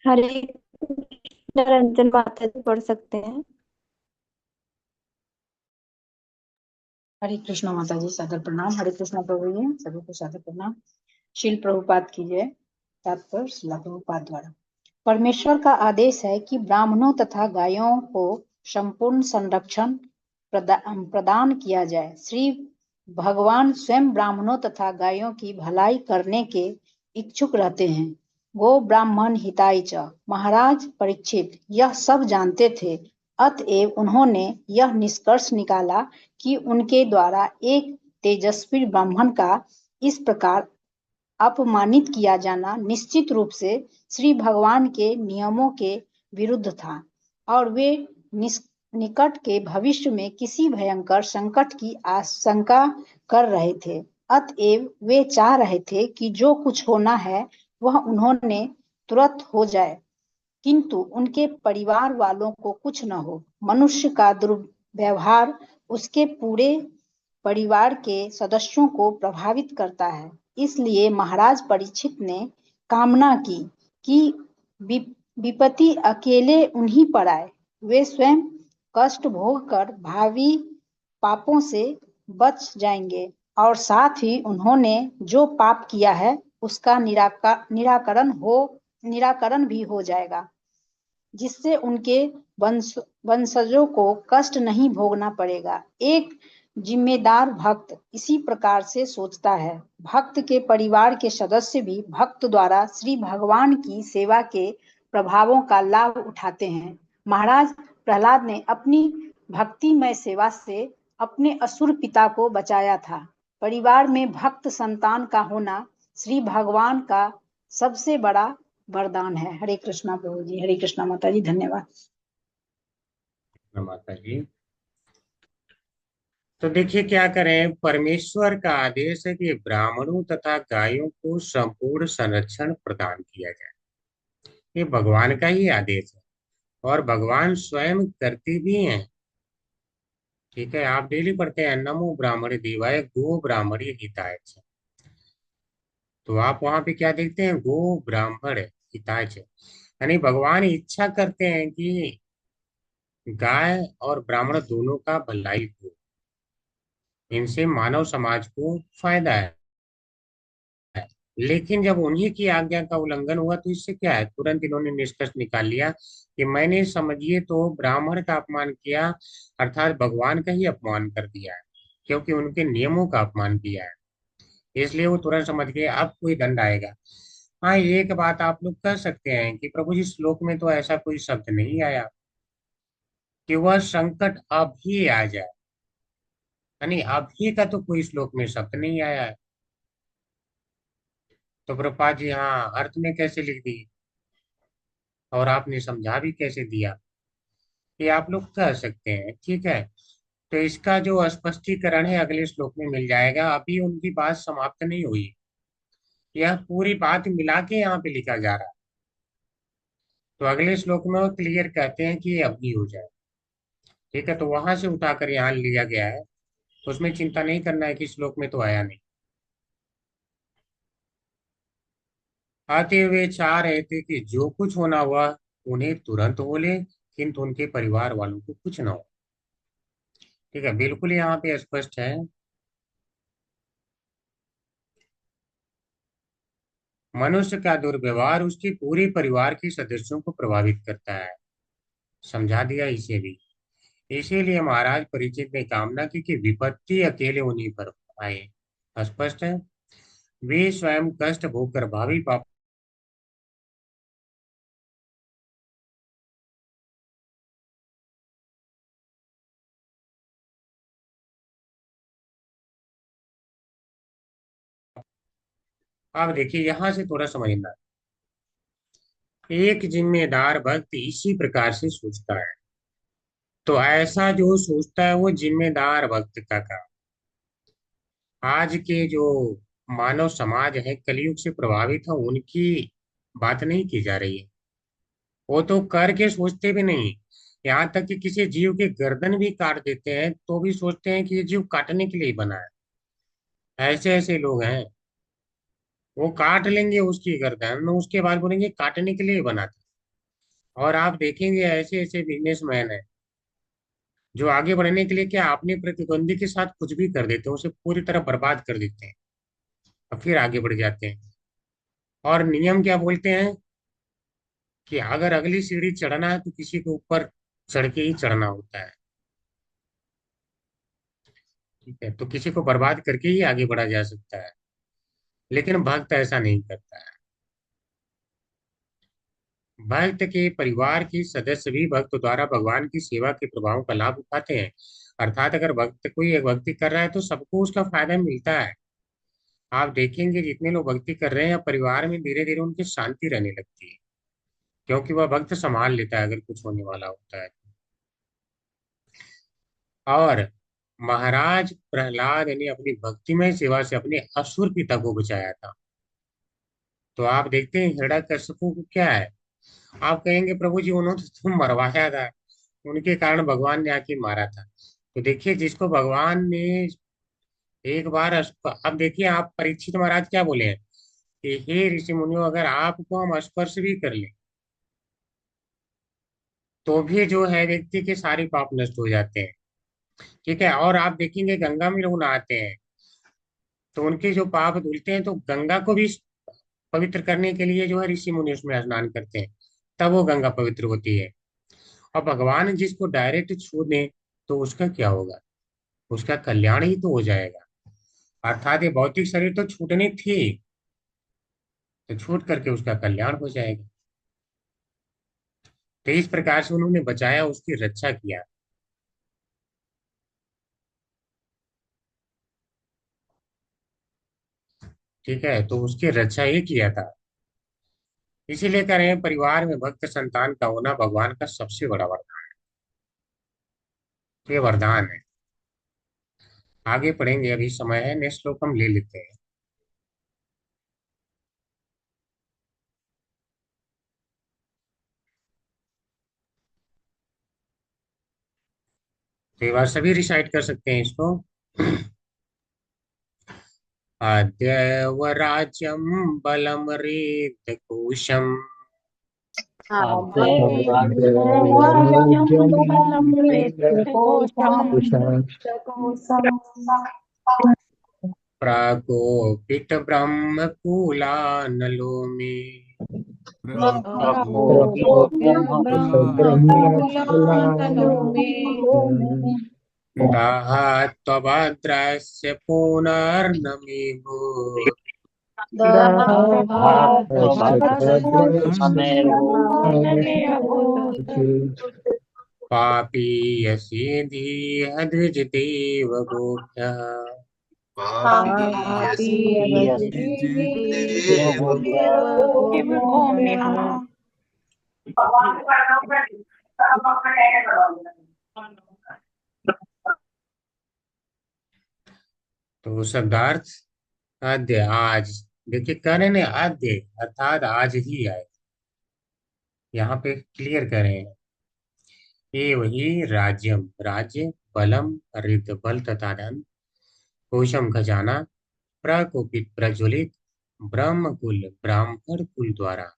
हरे कृष्ण रंजन माता जी पढ़ सकते हैं।
हरे कृष्ण माता जी, सादर प्रणाम। हरे कृष्ण प्रभु जी, सभी को सादर प्रणाम। शील प्रभुपाद की जय। तात्पर्य श्रील प्रभुपाद द्वारा। परमेश्वर का आदेश है कि ब्राह्मणों तथा गायों को संपूर्ण संरक्षण प्रदान किया जाए। श्री भगवान स्वयं ब्राह्मणों तथा गायों की भलाई करने के इच्छुक रहते हैं। गो ब्राह्मण हिताय च। महाराज परीक्षित यह सब जानते थे, अतएव उन्होंने यह निष्कर्ष निकाला कि उनके द्वारा एक तेजस्वी ब्राह्मण का इस प्रकार अपमानित किया जाना निश्चित रूप से श्री भगवान के नियमों के विरुद्ध था और वे निकट के भविष्य में किसी भयंकर संकट की आशंका कर रहे थे। अतएव वे चाह रहे थे कि जो कुछ होना है वह उन्होंने तुरंत हो जाए, किंतु उनके परिवार वालों को कुछ न हो। मनुष्य का दुर्व्यवहार उसके पूरे परिवार के सदस्यों को प्रभावित करता है। इसलिए महाराज परीक्षित ने कामना की कि विपत्ति अकेले उन्हीं पर आए, वे स्वयं कष्ट भोग कर भावी पापों से बच जाएंगे और साथ ही उन्होंने जो पाप किया है उसका निराकरण भी हो जाएगा, जिससे उनके वंशजों को कष्ट नहीं भोगना पड़ेगा। एक जिम्मेदार भक्त इसी प्रकार से सोचता है। भक्त के परिवार के सदस्य भी भक्त द्वारा श्री भगवान की सेवा के प्रभावों का लाभ उठाते हैं। महाराज प्रहलाद ने अपनी भक्तिमय सेवा से अपने असुर पिता को बचाया था। परिवार में भक्त संतान का होना श्री भगवान का सबसे बड़ा वरदान है। हरे कृष्णा प्रभु जी। हरे कृष्णा माता जी, धन्यवाद।
माता जी, तो देखिए क्या करें, परमेश्वर का आदेश है कि ब्राह्मणों तथा गायों को संपूर्ण संरक्षण प्रदान किया जाए। ये भगवान का ही आदेश है और भगवान स्वयं करते भी हैं। ठीक है, आप डेली पढ़ते हैं नमो ब्राह्मण देवाय गो ब्राह्मण हिताय च। तो आप वहां पे क्या देखते हैं? गो ब्राह्मण हिताय च, यानी भगवान इच्छा करते हैं कि गाय और ब्राह्मण दोनों का भलाई हो, इनसे मानव समाज को फायदा है। लेकिन जब उन्हीं की आज्ञा का उल्लंघन हुआ तो इससे क्या है? तुरंत इन्होंने निष्कर्ष निकाल लिया कि मैंने समझिए तो ब्राह्मण का अपमान किया, अर्थात भगवान का ही अपमान कर दिया है, क्योंकि उनके नियमों का अपमान किया है। इसलिए वो तुरंत समझ गए अब कोई दंड आएगा। हाँ, एक बात आप लोग कह सकते हैं कि प्रभु जी श्लोक में तो ऐसा कोई शब्द नहीं आया कि वह संकट अभी आ जाए। यानी अभी का तो कोई श्लोक में शब्द नहीं आया है। तो प्रभुपाद जी हाँ अर्थ में कैसे लिख दिए और आपने समझा भी कैसे दिया, ये आप लोग कह सकते हैं, ठीक है। तो इसका जो स्पष्टीकरण है अगले श्लोक में मिल जाएगा, अभी उनकी बात समाप्त नहीं हुई, यह पूरी बात मिला के यहाँ पे लिखा जा रहा है। तो अगले श्लोक में वो क्लियर कहते हैं कि ये अभी हो जाए, ठीक है। तो वहां से उठाकर यहाँ लिया गया है, तो उसमें चिंता नहीं करना है कि श्लोक में तो आया नहीं। आते हुए चाह रहे थे कि जो कुछ होना हुआ उन्हें तुरंत हो ले, किंतु उनके परिवार वालों को कुछ ना हो। ठीक है, बिल्कुल यहाँ पे स्पष्ट है। मनुष्य का दुर्व्यवहार उसके पूरे परिवार के सदस्यों को प्रभावित करता है, समझा दिया इसे भी। इसीलिए महाराज परिचित ने कामना की कि विपत्ति अकेले उन्हीं पर आए। स्पष्ट है, वे स्वयं कष्ट भोगकर भावी पाप। अब देखिए यहां से थोड़ा समझना, एक जिम्मेदार भक्त इसी प्रकार से सोचता है। तो ऐसा जो सोचता है वो जिम्मेदार भक्त का काम। आज के जो मानव समाज है कलयुग से प्रभावित है, उनकी बात नहीं की जा रही है। वो तो करके सोचते भी नहीं, यहाँ तक कि किसी जीव के गर्दन भी काट देते हैं तो भी सोचते हैं कि ये जीव काटने के लिए ही बना है। ऐसे ऐसे लोग हैं, वो काट लेंगे उसकी गर्दन, उसके बाद बोलेंगे काटने के लिए ही बना था। और आप देखेंगे ऐसे ऐसे बिजनेसमैन हैं जो आगे बढ़ने के लिए क्या अपने प्रतिद्वंदी के साथ कुछ भी कर देते हैं, उसे पूरी तरह बर्बाद कर देते हैं और फिर आगे बढ़ जाते हैं। और नियम क्या बोलते हैं कि अगर अगली सीढ़ी चढ़ना है तो किसी के ऊपर चढ़ के ही चढ़ना होता है, ठीक है। तो किसी को बर्बाद करके ही आगे बढ़ा जा सकता है, लेकिन भक्त ऐसा नहीं करता है। भक्त के परिवार के सदस्य भी भक्त द्वारा भगवान की सेवा के प्रभाव का लाभ उठाते हैं। अर्थात अगर भक्त कोई एक भक्ति कर रहा है तो सबको उसका फायदा मिलता है। आप देखेंगे जितने लोग भक्ति कर रहे हैं परिवार में धीरे धीरे उनकी शांति रहने लगती है, क्योंकि वह भक्त संभाल लेता है अगर कुछ होने वाला होता है। और महाराज प्रहलाद ने अपनी भक्तिमय सेवा से अपने असुर पिता को बचाया था। तो आप देखते हैं हिरण्यकश्यपु को क्या है, आप कहेंगे प्रभु जी उन्होंने तो मरवाया था, उनके कारण भगवान ने आके मारा था। तो देखिए जिसको भगवान ने एक बार अब देखिए आप परीक्षित महाराज क्या बोले हैं कि हे ऋषि मुनियों अगर आपको हम स्पर्श भी कर लें तो भी जो है व्यक्ति के सारे पाप नष्ट हो जाते हैं, ठीक है। और आप देखेंगे गंगा में लोग नहाते हैं तो उनके जो पाप धुलते हैं, तो गंगा को भी पवित्र करने के लिए जो है ऋषि मुनि उसमें स्नान करते हैं, तब वो गंगा पवित्र होती है। और भगवान जिसको डायरेक्ट छू दे तो उसका क्या होगा, उसका कल्याण ही तो हो जाएगा। अर्थात ये भौतिक शरीर तो छूटनी थी, तो छूट करके उसका कल्याण हो जाएगा। तो इस प्रकार से उन्होंने बचाया, उसकी रक्षा किया, ठीक है। तो उसकी रक्षा ही किया था। इसीलिए कह रहे हैं परिवार में भक्त संतान का होना भगवान का सबसे बड़ा वरदान है, ये वरदान है। आगे पढ़ेंगे, अभी समय है, नेक्स्ट श्लोक हम ले लेते हैं। तो ये बार सभी रिसाइट कर सकते हैं इसको। अद्यैव राज्यं बलमरेतकोशम् प्राकोपित ब्रह्मकूलानलो मे दाहत्वभद्रस्य पुनर्न मे भूत् पापीयसी द्विजदेव गोभ्यः
पापी
देव गोभ्यः
तो शब्दार्थ आद्य आज। देखिए करें ने आद्य अर्थात आज ही आए, यहाँ पे क्लियर करें। एव ही राज्यम राज्य, बलम रित बल तथा धन, कोशम खजाना, प्रकोपित प्रज्वलित, ब्रह्म कुल ब्राह्मण कुल द्वारा,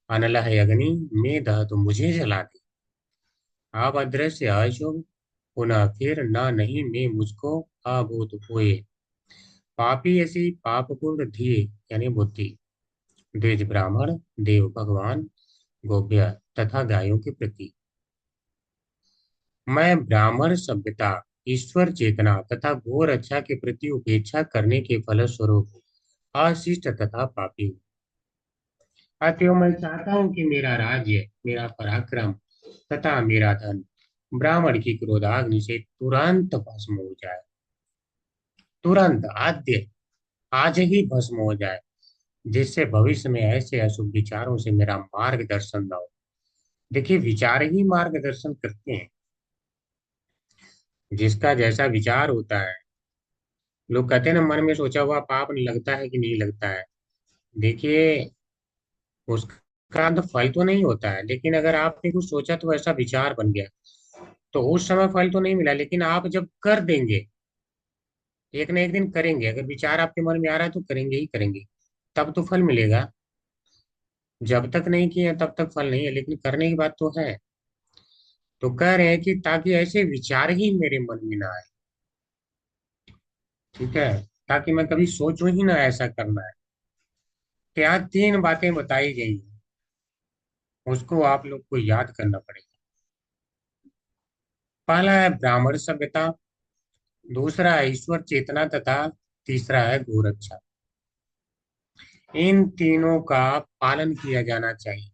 अनलह अग्नि में दह तो मुझे जला दे। आप अदृश्य अशुभ पुनः फिर न नहीं में मुझको अभूत होए। पापी ऐसी पापपूर्ण धिये यानी बुद्धि, द्विज ब्राह्मण देव भगवान गोप्य तथा गायों के प्रति, मैं ब्राह्मण सभ्यता ईश्वर चेतना तथा घोर रक्षा के प्रति उपेक्षा करने के फलस्वरूप अशिष्ट तथा पापी हूँ। अतएव मैं चाहता हूँ कि मेरा राज्य, मेरा पराक्रम तथा मेरा धन ब्राह्मण की क्रोधाग्नि से तुरंत भस्म हो जाए, तुरंत आद्य आज ही भस्म हो जाए, जिससे भविष्य में ऐसे अशुभ विचारों से मेरा मार्गदर्शन न हो। देखिए विचार ही मार्गदर्शन करते हैं, जिसका जैसा विचार होता है। लोग कहते हैं ना मन में सोचा हुआ पाप नहीं लगता है कि नहीं लगता है। देखिए उसका तो फल तो नहीं होता है, लेकिन अगर आपने कुछ सोचा तो ऐसा विचार बन गया तो उस समय फल तो नहीं मिला, लेकिन आप जब कर देंगे, एक ना एक दिन करेंगे, अगर विचार आपके मन में आ रहा है तो करेंगे ही करेंगे, तब तो फल मिलेगा। जब तक नहीं किए तब तक फल नहीं है, लेकिन करने की बात तो है। तो कह रहे हैं कि ताकि ऐसे विचार ही मेरे मन में ना आए, ठीक है, ताकि मैं कभी सोचूं ही ना ऐसा करना है। तो यहाँ तीन बातें बताई गई हैं, उसको आप लोग को याद करना पड़ेगा। पहला है ब्राह्मण सभ्यता, दूसरा है ईश्वर चेतना तथा तीसरा है गोरक्षा। इन तीनों का पालन किया जाना चाहिए,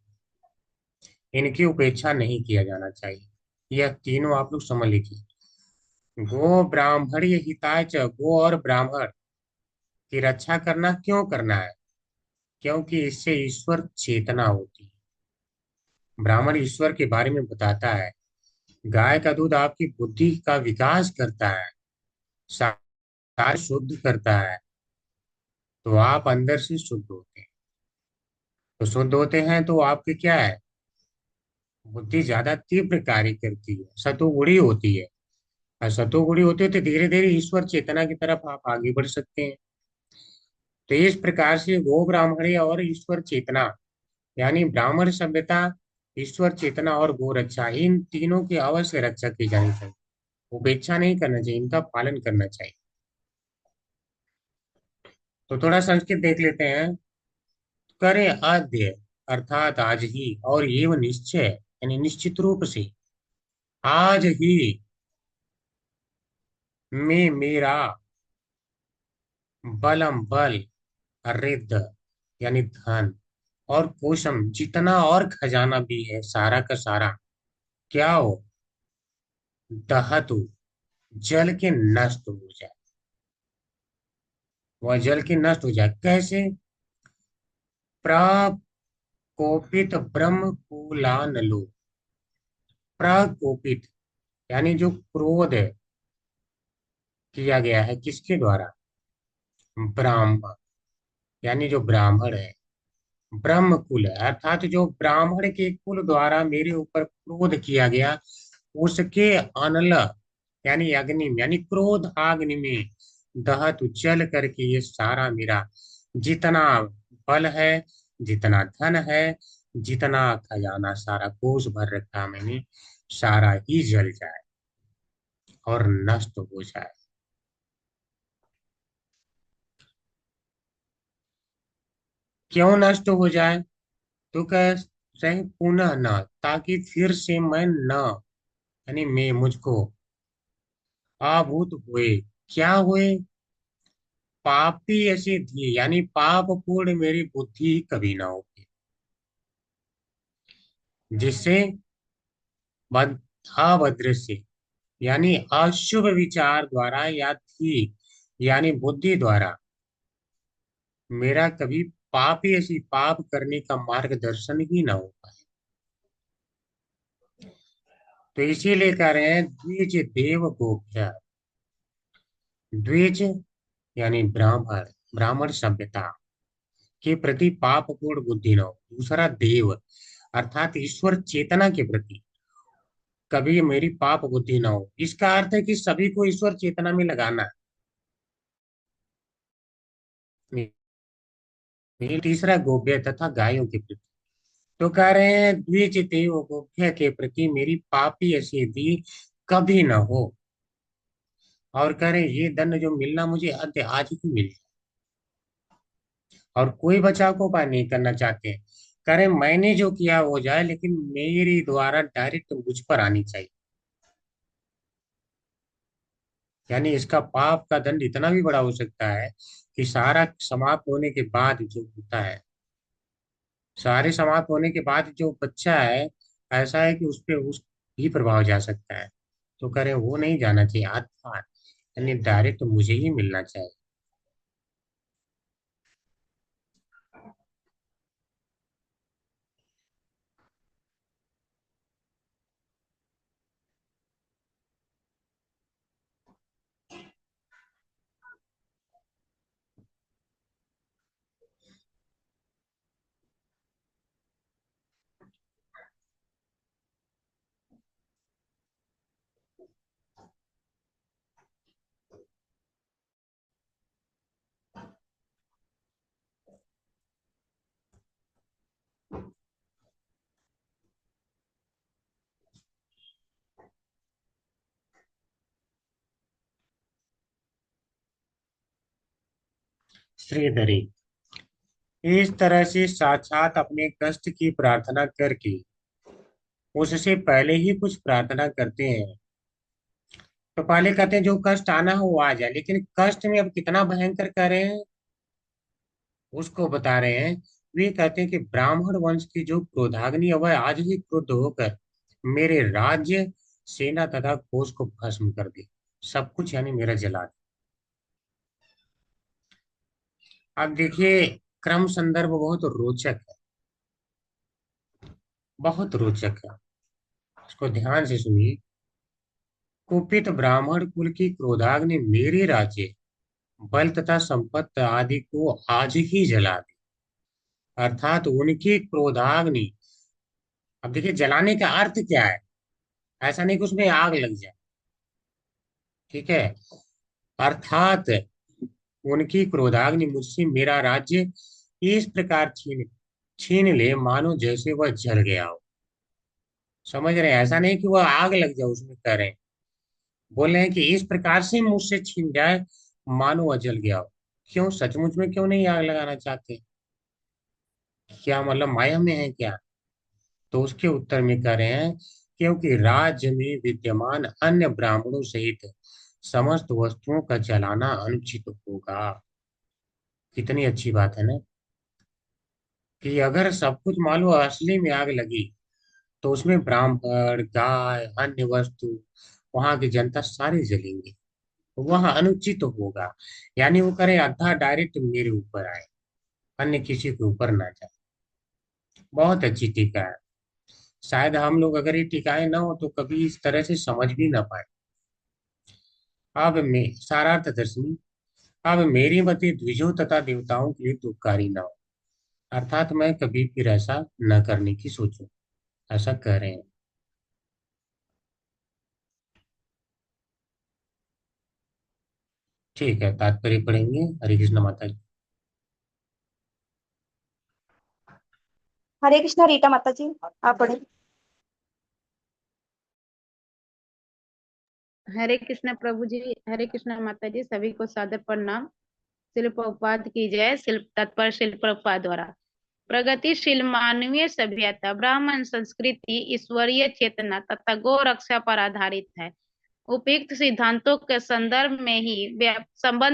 इनकी उपेक्षा नहीं किया जाना चाहिए। यह तीनों आप लोग समझ लीजिए। गो ब्राह्मण्य हिताय च, गो और ब्राह्मण की रक्षा करना क्यों करना है? क्योंकि इससे ईश्वर चेतना होती है। ब्राह्मण ईश्वर के बारे में बताता है। गाय का दूध आपकी बुद्धि का विकास करता है, सार शुद्ध करता है, तो आप अंदर से शुद्ध होते हैं। तो शुद्ध होते हैं तो आपके क्या है, बुद्धि ज्यादा तीव्र कार्य करती है, सतोगुणी होती है। और सतोगुणी होते हैं तो धीरे धीरे ईश्वर चेतना की तरफ आप आगे बढ़ सकते हैं। तो इस प्रकार से गो ब्राह्मणी और ईश्वर चेतना यानी ब्राह्मण सभ्यता, ईश्वर चेतना और गो रक्षा, इन तीनों की अवश्य रक्षा की जानी चाहिए, उपेक्षा नहीं करना चाहिए, इनका पालन करना चाहिए। तो थोड़ा संस्कृत देख लेते हैं। करे आद्य अर्थात आज ही, और एवं निश्चय यानी निश्चित रूप से, आज ही में मेरा बलम बल, रिद्ध यानी धन, और कोशम जितना और खजाना भी है सारा का सारा क्या हो, दहतु जल के नष्ट हो जाए, वह जल के नष्ट हो जाए। कैसे? प्रकोपित ब्रह्म कुलानलो, प्रकोपित यानी जो क्रोध किया गया है किसके द्वारा, ब्राह्मण यानी जो ब्राह्मण है, ब्रह्म कुल है, अर्थात जो ब्राह्मण के कुल द्वारा मेरे ऊपर क्रोध किया गया, उसके अनल यानी अग्नि में यानी क्रोध आग्नि में दहतु जल करके ये सारा मेरा जितना बल है, जितना धन है, जितना खजाना सारा कोष भर रखा मैंने, सारा ही जल जाए और नष्ट हो जाए। क्यों नष्ट हो जाए? तो कह रहे पुनः न, ताकि फिर से मैं न यानी मैं मुझको आभूत हुए, क्या हुए, पापी ऐसी थी यानी पाप पूर्ण मेरी बुद्धि कभी ना होगी, जिससे अभद्र से यानी अशुभ विचार द्वारा या थी यानी बुद्धि द्वारा मेरा कभी पापी ऐसी पाप करने का मार्गदर्शन ही ना हो पाए। तो इसीलिए कह रहे हैं द्विज देव गोप्य। द्विज यानी ब्राह्मण, ब्राह्मण सभ्यता के प्रति पापपूर्ण बुद्धि न हो। दूसरा देव अर्थात ईश्वर चेतना के प्रति कभी मेरी पाप बुद्धि न हो। इसका अर्थ है कि सभी को ईश्वर चेतना में लगाना है। ये तीसरा गोप्य तथा गायों के प्रति। तो कह रहे हैं द्विज देव गोप्य के प्रति मेरी पापी असिद्धि कभी न हो। और कह रहे हैं ये दंड जो मिलना मुझे अद्य आज ही मिल जाए। और कोई बचाव को उपाय नहीं करना चाहते। कह रहे मैंने जो किया हो जाए लेकिन मेरी द्वारा डायरेक्ट मुझ पर आनी चाहिए। यानी इसका पाप का दंड इतना भी बड़ा हो सकता है कि सारा समाप्त होने के बाद जो होता है, सारे समाप्त होने के बाद जो बच्चा है ऐसा है कि उस पे उस भी प्रभाव जा सकता है। तो कह रहे वो नहीं जाना चाहिए आत्मा, यानी डायरेक्ट मुझे ही मिलना चाहिए। श्रीधरी इस तरह से साक्षात अपने कष्ट की प्रार्थना करके उससे पहले ही कुछ प्रार्थना करते हैं। तो पहले कहते हैं जो कष्ट आना हो वो आ जाए, लेकिन कष्ट में अब कितना भयंकर कर रहे हैं उसको बता रहे हैं। वे कहते हैं कि ब्राह्मण वंश की जो क्रोधाग्नि है वह आज ही क्रुद्ध होकर मेरे राज्य, सेना तथा कोष को भस्म कर दे। सब कुछ यानी मेरा जला दे। अब देखिए क्रम संदर्भ बहुत रोचक है, बहुत रोचक है। इसको ध्यान से सुनिए। कुपित ब्राह्मण कुल की क्रोधाग्नि मेरे राज्य, बल तथा संपत्ति आदि को आज ही जला दे। अर्थात उनकी क्रोधाग्नि, अब देखिए जलाने का अर्थ क्या है, ऐसा नहीं कि उसमें आग लग जाए, ठीक है। अर्थात उनकी क्रोधाग्नि मुझसे मेरा राज्य इस प्रकार छीन छीन ले मानो जैसे वह जल गया हो। समझ रहे हैं, ऐसा नहीं कि वह आग लग जाए उसमें, कह रहे हैं, बोल रहे हैं कि इस प्रकार से मुझसे छीन जाए मानो वह जल गया हो। क्यों, सचमुच में क्यों नहीं आग लगाना चाहते? क्या मतलब माया में है क्या? तो उसके उत्तर में कह रहे हैं क्योंकि राज्य में विद्यमान अन्य ब्राह्मणों सहित समस्त वस्तुओं का जलाना अनुचित होगा। कितनी अच्छी बात है ना, कि अगर सब कुछ मान लो असली में आग लगी तो उसमें ब्राह्मण, गाय, अन्य वस्तु, वहां की जनता सारी जलेंगे, वह अनुचित होगा। यानी वो करे आधा डायरेक्ट मेरे ऊपर आए, अन्य किसी के ऊपर ना जाए। बहुत अच्छी टीका है। शायद हम लोग अगर ये टीकाएं ना हो तो कभी इस तरह से समझ भी ना पाए। अब मैं सारार्थ दर्शनी, अब मेरी मति द्विजों तथा देवताओं के लिए दुखकारी ना हो। अर्थात मैं कभी फिर ऐसा न करने की सोचूं, ऐसा कह रहे हैं। ठीक है, तात्पर्य पढ़ेंगे। हरे कृष्ण माता जी।
हरे कृष्णा रीटा माता जी, आप पढ़े।
हरे कृष्ण प्रभु जी, हरे कृष्ण माता जी, सभी को सादर प्रणाम। शिल प्रभुपाद की जय। शिल तत्पर शिल प्रभुपाद द्वारा प्रगतिशील मानवीय सभ्यता, ब्राह्मण संस्कृति, ईश्वरीय चेतना तथा गौ रक्षा पर आधारित है। उपयुक्त सिद्धांतों के संबंध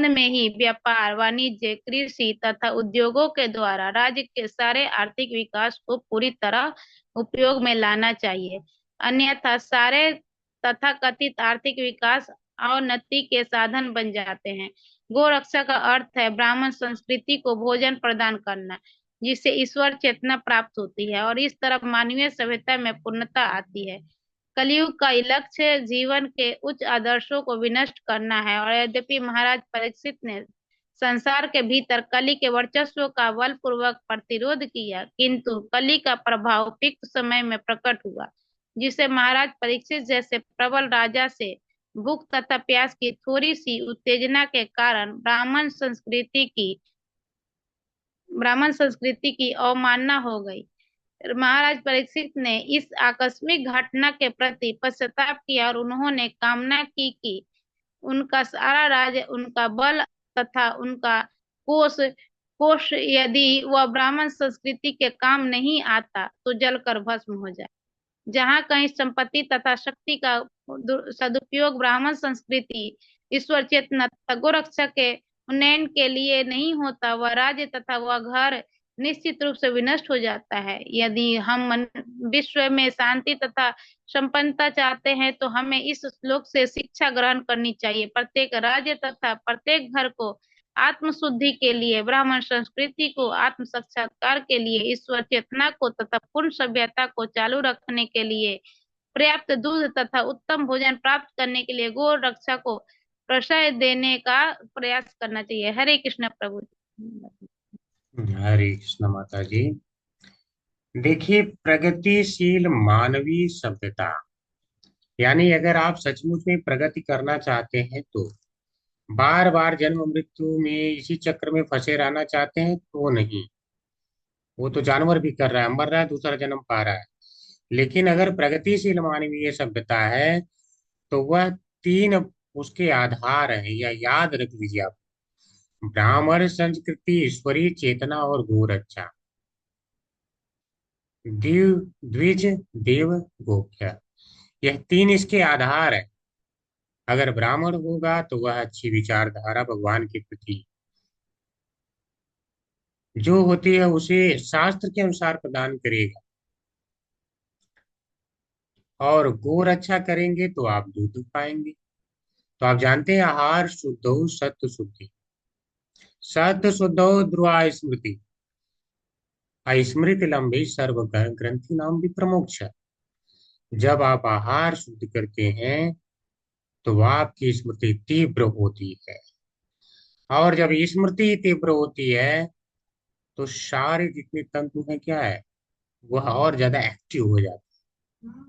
में ही व्यापार, वाणिज्य, कृषि तथा उद्योगों के द्वारा राज्य के सारे आर्थिक विकास को पूरी तरह उपयोग में लाना चाहिए। अन्यथा सारे
तथा कथित आर्थिक विकास अवनति के साधन बन जाते हैं। गोरक्षा का अर्थ है ब्राह्मण संस्कृति को भोजन प्रदान करना, जिससे ईश्वर चेतना प्राप्त होती है और इस तरफ मानवीय सभ्यता में पूर्णता आती है। कलयुग का लक्ष्य जीवन के उच्च आदर्शों को विनष्ट करना है, और यद्यपि महाराज परीक्षित ने संसार के भीतर कली के वर्चस्व का बलपूर्वक प्रतिरोध किया, किंतु कली का प्रभाव उपयुक्त समय में प्रकट हुआ, जिसे महाराज परीक्षित जैसे प्रबल राजा से भूख तथा प्यास की थोड़ी सी उत्तेजना के कारण ब्राह्मण संस्कृति की अवमानना हो गई। महाराज परीक्षित ने इस आकस्मिक घटना के प्रति पश्चाताप किया और उन्होंने कामना की कि उनका सारा राज्य, उनका बल तथा उनका कोष यदि वह ब्राह्मण संस्कृति के काम नहीं आता तो जलकर भस्म हो जाए। जहाँ कहीं संपत्ति तथा शक्ति का सदुपयोग ब्राह्मण संस्कृति, ईश्वर चेतना तथा गोरक्षा के उन्नयन के लिए नहीं होता, वह राज्य तथा वह घर निश्चित रूप से विनष्ट हो जाता है। यदि हम विश्व में शांति तथा संपन्नता चाहते हैं तो हमें इस श्लोक से शिक्षा ग्रहण करनी चाहिए। प्रत्येक राज्य तथा प्रत्येक घर को आत्मशुद्धि के लिए, ब्राह्मण संस्कृति को आत्म साक्षात्कार के लिए, ईश्वर चेतना को तथा पूर्ण सभ्यता को चालू रखने के लिए, पर्याप्त दूध तथा उत्तम भोजन प्राप्त करने के लिए गौ रक्षा को प्रश्रय देने का प्रयास करना चाहिए। हरे कृष्ण प्रभु।
हरे कृष्ण माता जी। देखिए, प्रगतिशील मानवीय सभ्यता, यानी अगर आप सचमुच में प्रगति करना चाहते हैं तो बार बार जन्म मृत्यु में इसी चक्र में फंसे रहना चाहते हैं तो नहीं। वो तो जानवर भी कर रहा है, मर रहा है, दूसरा जन्म पा रहा है। लेकिन अगर प्रगतिशील मानवीय सभ्यता है तो वह तीन उसके आधार है, या याद रख लीजिए आप। ब्राह्मण संस्कृति, ईश्वरीय चेतना और गोरक्षा। द्विज देव गोख्य, यह तीन इसके आधार है। अगर ब्राह्मण होगा तो वह अच्छी विचारधारा भगवान के प्रति जो होती है उसे शास्त्र के अनुसार प्रदान करेगा, और गोरक्षा करेंगे तो आप दूध पाएंगे। तो आप जानते हैं, आहार शुद्धो सत्य शुद्धि, सत्य शुद्धो ध्रुवा स्मृति, स्मृति लंबी सर्व ग्रंथि नाम भी प्रमोक्ष। जब आप आहार शुद्ध करते हैं तो आपकी स्मृति तीव्र होती है, और जब स्मृति तीव्र होती है तो सारे जितने तंतु हैं क्या है, वह और ज्यादा एक्टिव हो जाते हैं,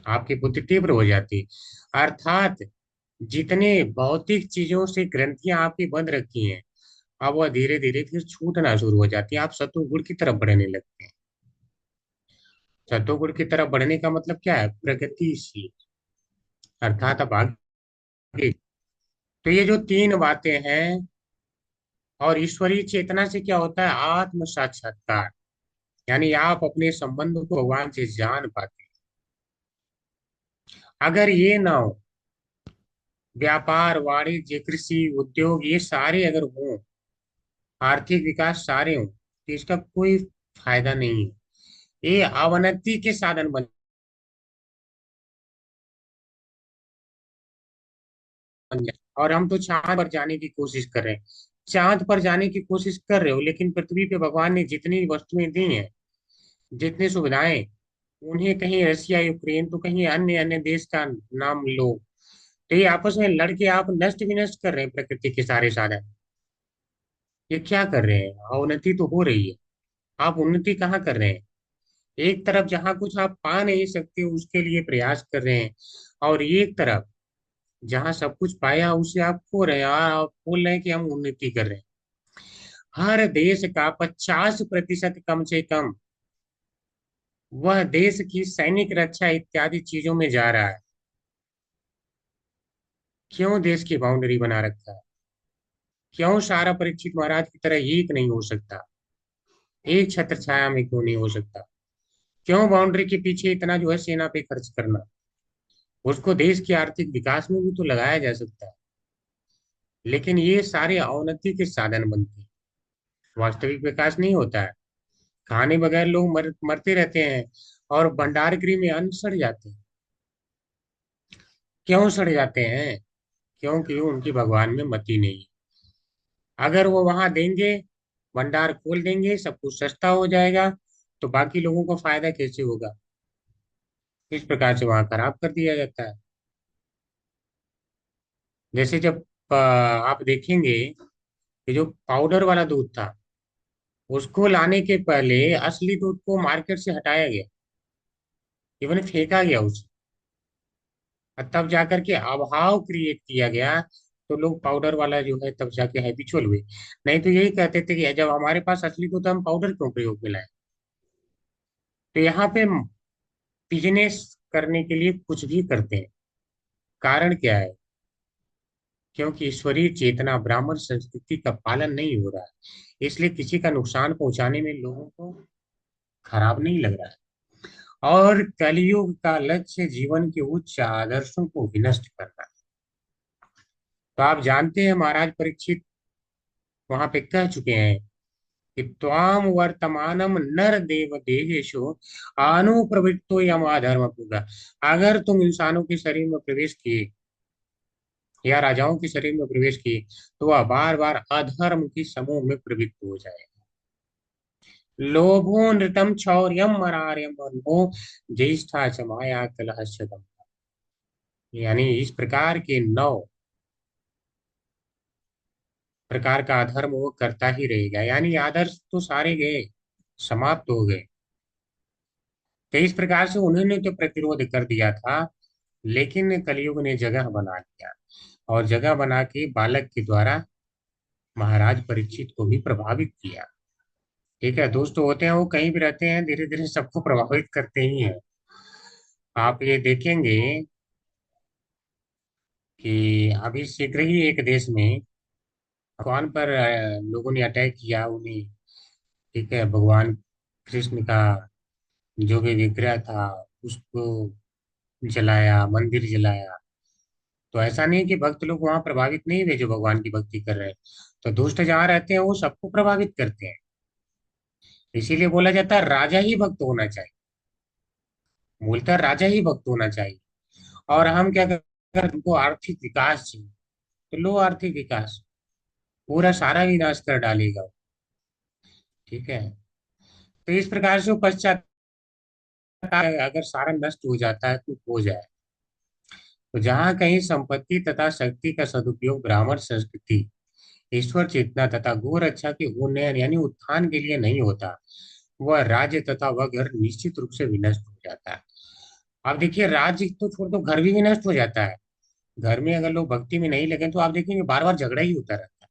आपकी बुद्धि तीव्र हो जाती है। अर्थात जितने भौतिक चीजों से ग्रंथियां आपकी बंद रखी हैं, अब वह धीरे धीरे फिर छूटना शुरू हो जाती है। आप सत्वगुण की तरफ बढ़ने लगते हैं। सत्वगुण की तरफ बढ़ने का मतलब क्या है? प्रगतिशील, अर्थात अब आगे। तो ये जो तीन बातें हैं, और ईश्वरीय चेतना से क्या होता है? आत्म साक्षात्कार, यानी आप अपने संबंध को भगवान से जान पाते हैं। अगर ये ना हो, व्यापार, वाणिज्य, कृषि, उद्योग, ये सारे अगर हों, आर्थिक विकास सारे हों, तो इसका कोई फायदा नहीं है। ये अवनति के साधन बन जाए। और हम तो चांद पर जाने की कोशिश कर रहे हैं, चांद पर जाने की कोशिश कर रहे हो, लेकिन पृथ्वी पे भगवान ने जितनी वस्तुएं दी हैं, जितनी सुविधाएं, उन्हें कहीं रसिया, यूक्रेन, तो कहीं अन्य अन्य देश का नाम लो, तो ये आपस में लड़के आप नष्ट विनष्ट कर रहे हैं प्रकृति के सारे साधन। ये क्या कर रहे हैं? अवनति तो हो रही है, आप उन्नति कहाँ कर रहे हैं? एक तरफ जहां कुछ आप पा नहीं सकते उसके लिए प्रयास कर रहे हैं, और एक तरफ जहां सब कुछ पाया उसे आप खो रहे हैं, और आप बोल रहे हैं कि हम उन्नति कर रहे हैं। हर देश का 50% कम से कम वह देश की सैनिक रक्षा इत्यादि चीजों में जा रहा है। क्यों देश की बाउंड्री बना रखा है? क्यों सारा परीक्षित महाराज की तरह एक नहीं हो सकता? एक छत्र छाया में क्यों नहीं हो सकता? क्यों बाउंड्री के पीछे इतना जो है सेना पे खर्च करना? उसको देश के आर्थिक विकास में भी तो लगाया जा सकता है। लेकिन ये सारे अवनति के साधन बनते हैं, वास्तविक विकास नहीं होता है। खाने बगैर लोग मरते रहते हैं, और भंडार गृह में अन्न सड़ जाते हैं। क्यों सड़ जाते हैं? क्योंकि उनकी भगवान में मति नहीं। अगर वो वहां देंगे, भंडार खोल देंगे, सब कुछ सस्ता हो जाएगा, तो बाकी लोगों को फायदा कैसे होगा? इस प्रकार से वहां खराब कर दिया जाता है। जैसे जब आप देखेंगे कि जो पाउडर वाला दूध था, उसको लाने के पहले असली दूध को मार्केट से हटाया गया, इवन फेंका गया उसे, और तब जाकर के अभाव क्रिएट किया गया, तो लोग पाउडर वाला जो है तब जाके हैबिचुअल हुए। नहीं तो यही कहते थे कि जब हमारे पास असली दूध है, हम पाउडर क्यों प्रयोग में लाए? तो यहाँ पे बिजनेस करने के लिए कुछ भी करते हैं। कारण क्या है? क्योंकि ईश्वरीय चेतना, ब्राह्मण संस्कृति का पालन नहीं हो रहा है, इसलिए किसी का नुकसान पहुंचाने में लोगों को खराब नहीं लग रहा है। और कलयुग का लक्ष्य जीवन के उच्च आदर्शों को विनष्ट करना है। तो आप जानते हैं महाराज परीक्षित वहां पे कह चुके हैं कि त्वाम वर्तमानम नर देव देहेशु अनुप्रवृत्तो यमाधर्म पूगा। अगर तुम इंसानों के शरीर में प्रवेश किए या राजाओं के शरीर में प्रवेश किए, तो वह बार बार अधर्म की समूह में प्रवृत्त हो जाए। लोभो नृतम चौर्यम मरार्यम मनो ज्येष्ठा च माया कलहश्यतम। यानी इस प्रकार के 9 प्रकार का अधर्म वो करता ही रहेगा। यानी आदर्श तो सारे गए, समाप्त हो गए। तो इस प्रकार से उन्होंने तो प्रतिरोध कर दिया था, लेकिन कलयुग ने जगह बना लिया, और जगह बना के बालक के द्वारा महाराज परीक्षित को भी प्रभावित किया। ठीक है, दोस्त होते हैं वो कहीं भी रहते हैं, धीरे धीरे सबको प्रभावित करते ही हैं। आप ये देखेंगे कि अभी शीघ्र ही एक देश में भगवान पर लोगों ने अटैक किया उन्हें। ठीक है, भगवान कृष्ण का जो भी विग्रह था उसको जलाया, मंदिर जलाया। तो ऐसा नहीं कि भक्त लोग वहां प्रभावित नहीं हुए जो भगवान की भक्ति कर रहे हैं। तो दुष्ट जहाँ रहते हैं वो सबको प्रभावित करते हैं। इसीलिए बोला जाता है राजा ही भक्त होना चाहिए। मूलतः राजा ही भक्त होना चाहिए। और हम क्या कर, हमको आर्थिक विकास चाहिए, तो लो आर्थिक विकास, पूरा सारा विनाश कर डालेगा वो। ठीक है, तो इस प्रकार से वो पश्चात अगर सारा नष्ट हो जाता है तो हो जाए। तो जहाँ कहीं संपत्ति तथा शक्ति का सदुपयोग ब्राह्मण संस्कृति, ईश्वर चेतना तथा गो रक्षा के उन्नयन यानी उत्थान के लिए नहीं होता, वह राज्य तथा वह घर निश्चित रूप से विनष्ट हो जाता है। अब देखिए, राज्य तो छोड़ दो, घर भी विनष्ट हो जाता है। घर में अगर लोग भक्ति में नहीं लगे तो आप देखेंगे बार बार झगड़ा ही होता रहता है।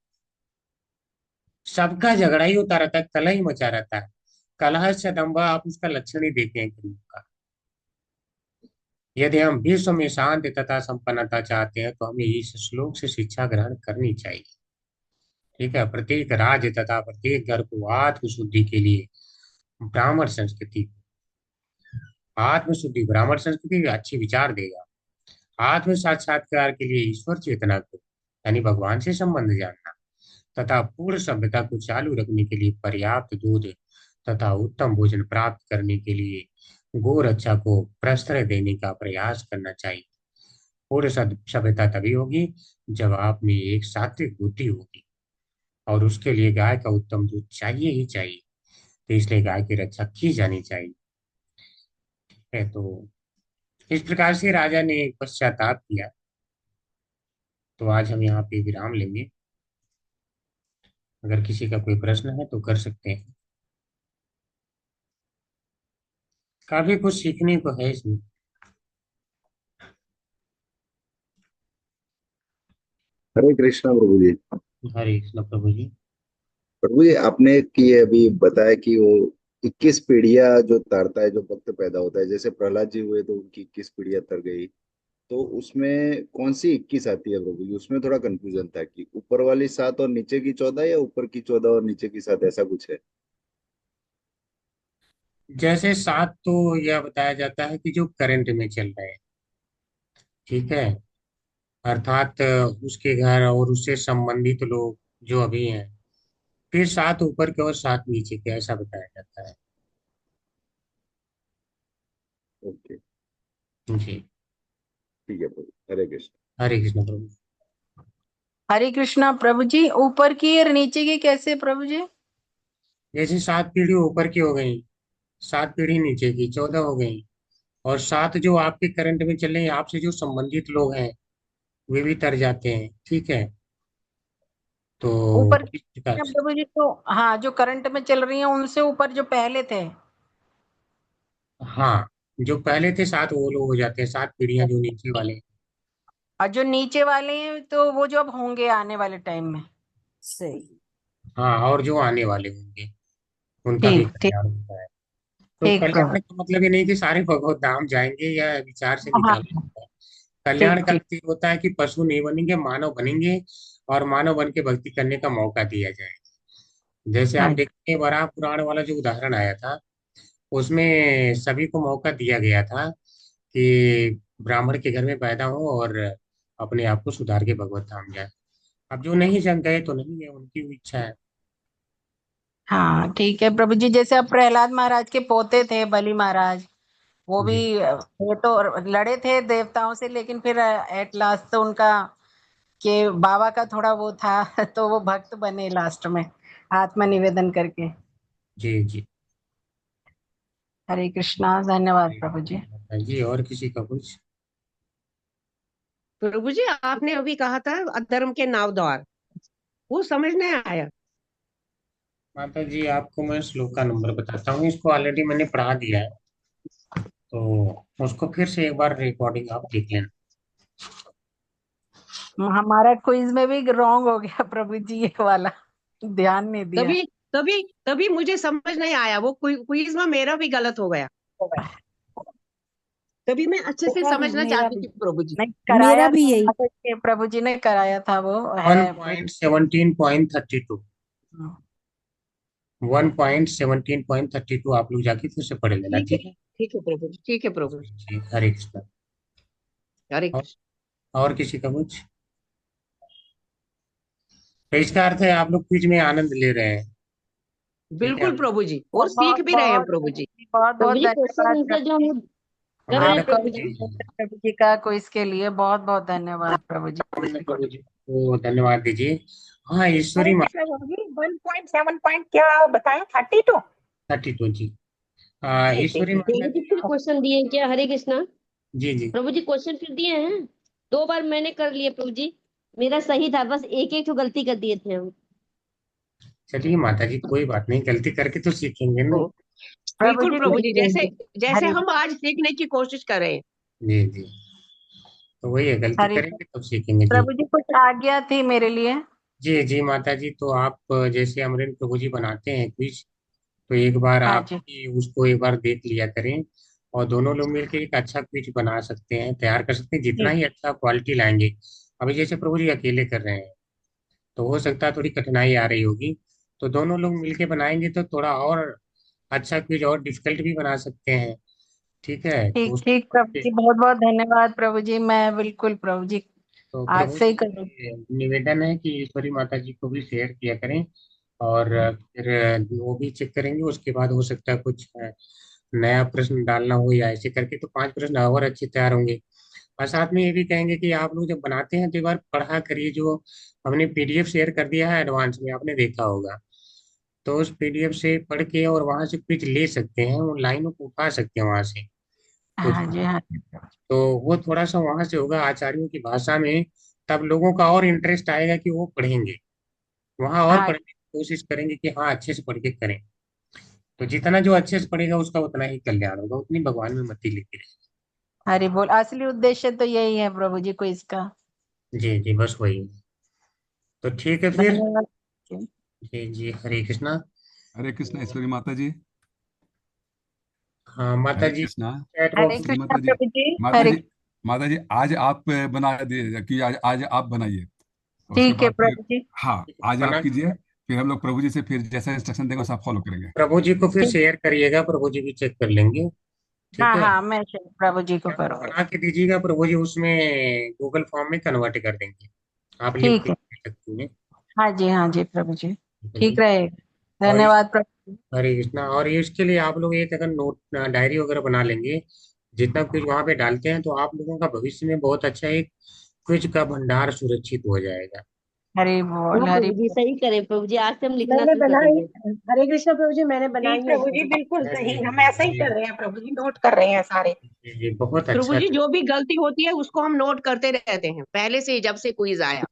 सबका झगड़ा ही होता रहता है, कलह ही मचा रहता है। कलह से दम्भा, आप उसका लक्षण ही देते हैं कलयुग का। यदि हम विश्व में शांति तथा संपन्नता चाहते हैं तो हमें इस श्लोक से शिक्षा ग्रहण करनी चाहिए। ठीक है, प्रत्येक राज्य तथा प्रत्येक घर को आत्म शुद्धि के लिए ब्राह्मण संस्कृति, आत्म शुद्धि ब्राह्मण संस्कृति अच्छे विचार देगा। आत्म साक्षात्कार के लिए ईश्वर चेतना को यानी भगवान से संबंध जानना तथा पूर्ण सभ्यता को चालू रखने के लिए पर्याप्त दूध तथा उत्तम भोजन प्राप्त करने के लिए गो रक्षा को प्रश्रय देने का प्रयास करना चाहिए। पूर्ण सभ्यता तभी होगी जब आप में एक सात्विक बुद्धि होगी, और उसके लिए गाय का उत्तम दूध चाहिए ही चाहिए। तो इसलिए गाय की रक्षा की जानी चाहिए। है तो इस प्रकार से राजा ने पश्चाताप किया। तो आज हम यहाँ पे विराम लेंगे। अगर किसी का कोई प्रश्न है तो कर सकते हैं। काफी कुछ सीखने को है इसमें।
हरे कृष्णा प्रभु जी।
हरे कृष्ण प्रभु जी।
प्रभु जी, आपने कि अभी बताया कि वो 21 पीढ़ियां जो तारता है, जो भक्त पैदा होता है, जैसे प्रहलाद जी हुए तो उनकी 21 पीढ़ियां तर गई। तो उसमें कौन सी 21 आती है प्रभु जी? उसमें थोड़ा कंफ्यूजन था कि ऊपर वाली 7 और नीचे की 14, या ऊपर की 14 और नीचे की 7, ऐसा कुछ है?
जैसे 7 तो यह बताया जाता है कि जो करंट में चल रहे हैं। ठीक है, अर्थात उसके घर और उससे संबंधित लोग जो अभी हैं। फिर 7 ऊपर के और 7 नीचे के, ऐसा बताया जाता है।
ओके।
जी।
ठीक है प्रभु, हरे कृष्ण।
हरे कृष्ण प्रभु।
हरे कृष्णा प्रभु जी। ऊपर की और नीचे की कैसे प्रभु जी?
जैसे 7 पीढ़ी ऊपर की हो गई, 7 पीढ़ी नीचे की, 14 हो गई। और 7 जो आपके करंट में चल रहे हैं, आपसे जो संबंधित लोग हैं, वे भी तर जाते हैं। ठीक है, तो
ऊपर
इस प्रकार
की
से।
प्रभु जी तो हाँ, जो करंट में चल रही हैं उनसे ऊपर जो पहले थे।
हाँ, जो पहले थे 7 वो लोग हो जाते हैं, 7 पीढ़ियां जो नीचे वाले हैं।
और जो नीचे वाले हैं तो वो जो अब होंगे आने वाले टाइम में।
सही।
हाँ, और जो आने वाले होंगे उनका भी
ठीक ठीक।
कल्याण होता है। तो
ठीक
कल्याण
प्रभु।
का मतलब ये नहीं कि सारे भगवत धाम जाएंगे, या विचार से
हाँ
निकाला जाता है। कल्याण
ठीक
का
ठीक।
अर्थ ये होता है कि पशु नहीं बनेंगे, मानव बनेंगे, और मानव बन के भक्ति करने का मौका दिया जाए। जैसे आप
हाँ
देखते हैं, वराह पुराण वाला जो उदाहरण आया था, उसमें सभी को मौका दिया गया था कि ब्राह्मण के घर में पैदा हो और अपने आप को सुधार के भगवत धाम जाए। अब जो नहीं जग गए तो नहीं है, उनकी इच्छा है।
हाँ ठीक है प्रभु जी। जैसे अब प्रहलाद महाराज के पोते थे बलि महाराज, वो भी
जी
वो तो लड़े थे देवताओं से, लेकिन फिर एट लास्ट तो उनका के बाबा का थोड़ा वो था तो वो भक्त बने लास्ट में आत्म निवेदन करके।
जी जी।
हरे कृष्णा। धन्यवाद प्रभु जी।
जी, और किसी का कुछ?
प्रभु जी आपने अभी कहा था अधर्म के नाव द्वार, वो समझ नहीं आया।
माता जी, आपको मैं श्लोक का नंबर बताता हूँ, इसको ऑलरेडी मैंने पढ़ा दिया है, तो उसको फिर से एक बार रिकॉर्डिंग आप देख लेना।
हमारा क्विज में भी रॉन्ग हो गया प्रभु जी ये वाला, ध्यान नहीं दिया।
तभी तभी तभी मुझे समझ नहीं आया, वो क्विज में मेरा भी गलत हो गया। तभी मैं अच्छे से समझना
मेरा
चाहती
भी
थी प्रभु जी।
नहीं
मेरा
कराया
भी
था
यही।
माता जी, प्रभु जी ने कराया था, वो है।
1.17.32, 1.17.32 आप लोग जाके फिर से पढ़ लेना,
ठीक है,
ठीक है?
ठीक है प्रभु जी, ठीक है प्रभु जी।
जी, हरे कृष्ण।
हरे
और,
कृष्ण।
और किसी का कुछ? तो इसका अर्थ है आप लोग क्विज में आनंद ले रहे हैं। ठीक है,
बिल्कुल प्रभु जी, और सीख
बहुत
भी रहे हैं
बहुत
प्रभु जी।
बहुत
प्रभु
बहुत
जी क्वेश्चन
धन्यवाद
आंसर जो
प्रभु
हम
जी।
लोग कर रहे हैं
आपका
प्रभु
जी
जी।
जी।
प्रभु जी का क्विज के लिए बहुत बहुत धन्यवाद प्रभु जी।
प्रभु जी को धन्यवाद दीजिए। हाँ, ईश्वरी
हरे
माता।
कृष्ण प्रभु जी। 1.7 पॉइंट क्या बताया? 32।
32 जी।
ठीक ठीक
ईश्वरी
ठीक।
माता
प्रभु जी
जी
फिर
आप।
क्वेश्चन दिए हैं क्या? हरे कृष्णा।
जी जी।
प्रभु जी क्वेश्चन फिर दिए हैं, 2 बार मैंने कर लिए प्रभु जी, मेरा सही था, बस एक एक तो गलती कर दिए थे हम।
चलिए माता जी, कोई बात नहीं, गलती करके तो सीखेंगे ना।
तो
प्रभु
बिल्कुल
जी
प्रभु जी, जैसे जैसे
हरे
हम आज सीखने की कोशिश कर रहे हैं।
जी जी। तो वही है, गलती
हरे
करेंगे तब सीखेंगे जी।
प्रभु जी कुछ आज्ञा थी मेरे लिए।
जी जी माता जी, तो आप जैसे अमरीन प्रभु जी बनाते हैं क्विज, तो एक बार
हाँ
आप
जी
ही उसको एक बार देख लिया करें। और दोनों लोग मिलकर एक अच्छा क्विज बना सकते हैं, तैयार कर सकते हैं, जितना
ठीक।
ही अच्छा क्वालिटी लाएंगे। अभी जैसे प्रभु जी अकेले कर रहे हैं, तो हो सकता है थोड़ी कठिनाई आ रही होगी। तो दोनों लोग मिलके बनाएंगे तो थोड़ा और अच्छा क्विज और डिफिकल्ट भी बना सकते हैं। ठीक है, तो
ठीक
उस
ठीक प्रभु जी, बहुत बहुत धन्यवाद प्रभु जी। मैं बिल्कुल प्रभु जी
तो
आज
प्रभु
से ही
जी
करूँ।
से निवेदन है कि ईश्वरी माता जी को भी शेयर किया करें। और फिर वो भी चेक करेंगे, उसके बाद हो सकता है कुछ नया प्रश्न डालना हो, या ऐसे करके तो 5 प्रश्न और अच्छे तैयार होंगे। और साथ में ये भी कहेंगे कि आप लोग जब बनाते हैं तो एक बार पढ़ा करिए, जो हमने पीडीएफ शेयर कर दिया है एडवांस में, आपने देखा होगा। तो उस पीडीएफ से पढ़ के और वहां से कुछ ले सकते हैं, ऑनलाइन को उठा सकते हैं वहां से कुछ।
हाँ जी हाँ जी प्रभु जी।
तो वो थोड़ा सा वहां से होगा आचार्यों की भाषा में, तब लोगों का और इंटरेस्ट आएगा कि वो पढ़ेंगे वहां, और
हाँ
पढ़ने की कोशिश करेंगे कि हाँ अच्छे से पढ़ के करें। तो जितना जो अच्छे से पढ़ेगा उसका उतना ही कल्याण होगा, उतनी भगवान में मति लेके
हरि बोल। असली उद्देश्य तो यही है प्रभु जी को इसका।
रहे। जी जी, बस वही। तो ठीक है फिर।
धन्यवाद जी।
जी जी, हरे कृष्णा।
हरे कृष्णा ईश्वरी माता जी।
हाँ माता
हरे
जी,
कृष्णा
चैट
हरे
बॉक्स
ईश्वरी
में।
कृष्णा
माता जी।
प्रभु जी।
माता
हरे।
जी, माता जी आज आप बना दिए कि आज आप बनाइए, और उसके
ठीक है
बाद फिर,
प्रभु जी।
हाँ आज आप
बना
कीजिए, फिर हम लोग प्रभु जी से फिर जैसा इंस्ट्रक्शन देंगे वैसा आप फॉलो करेंगे।
प्रभु जी को फिर
ठीक।
शेयर करिएगा, प्रभु जी भी चेक कर लेंगे। ठीक
हाँ
है,
हाँ मैं प्रभु जी को करूँगी।
बना के दीजिएगा, प्रभु जी उसमें गूगल फॉर्म में कन्वर्ट कर देंगे, आप लिख के
ठीक है।
दे सकती हैं।
हाँ जी प्रभु जी।
ठीक है जी।
ठीक रहेगा।
और
धन्यवाद प्रभु जी।
हरे कृष्णा। और इसके लिए आप लोग एक अगर नोट डायरी वगैरह बना लेंगे, जितना क्विज वहां पे डालते हैं, तो आप लोगों का भविष्य में बहुत अच्छा एक क्विज का भंडार सुरक्षित हो जाएगा।
हरि
हाँ
बोल, हरि
प्रभु जी,
बोल।
सही करे प्रभु जी, आज से हम लिखना
मैंने
शुरू कर
बनाई।
देंगे।
हरे कृष्ण प्रभु जी, मैंने
जी
बनाई है
प्रभु जी,
प्रभु जी।
बिल्कुल
जी
सही, हम
जी
ऐसा ही कर रहे हैं प्रभु जी, नोट कर रहे हैं सारे।
जी, बहुत
प्रभु
अच्छा
जी,
था।
जो भी गलती होती है उसको हम नोट करते रहते हैं पहले से ही, जब से क्विज आया।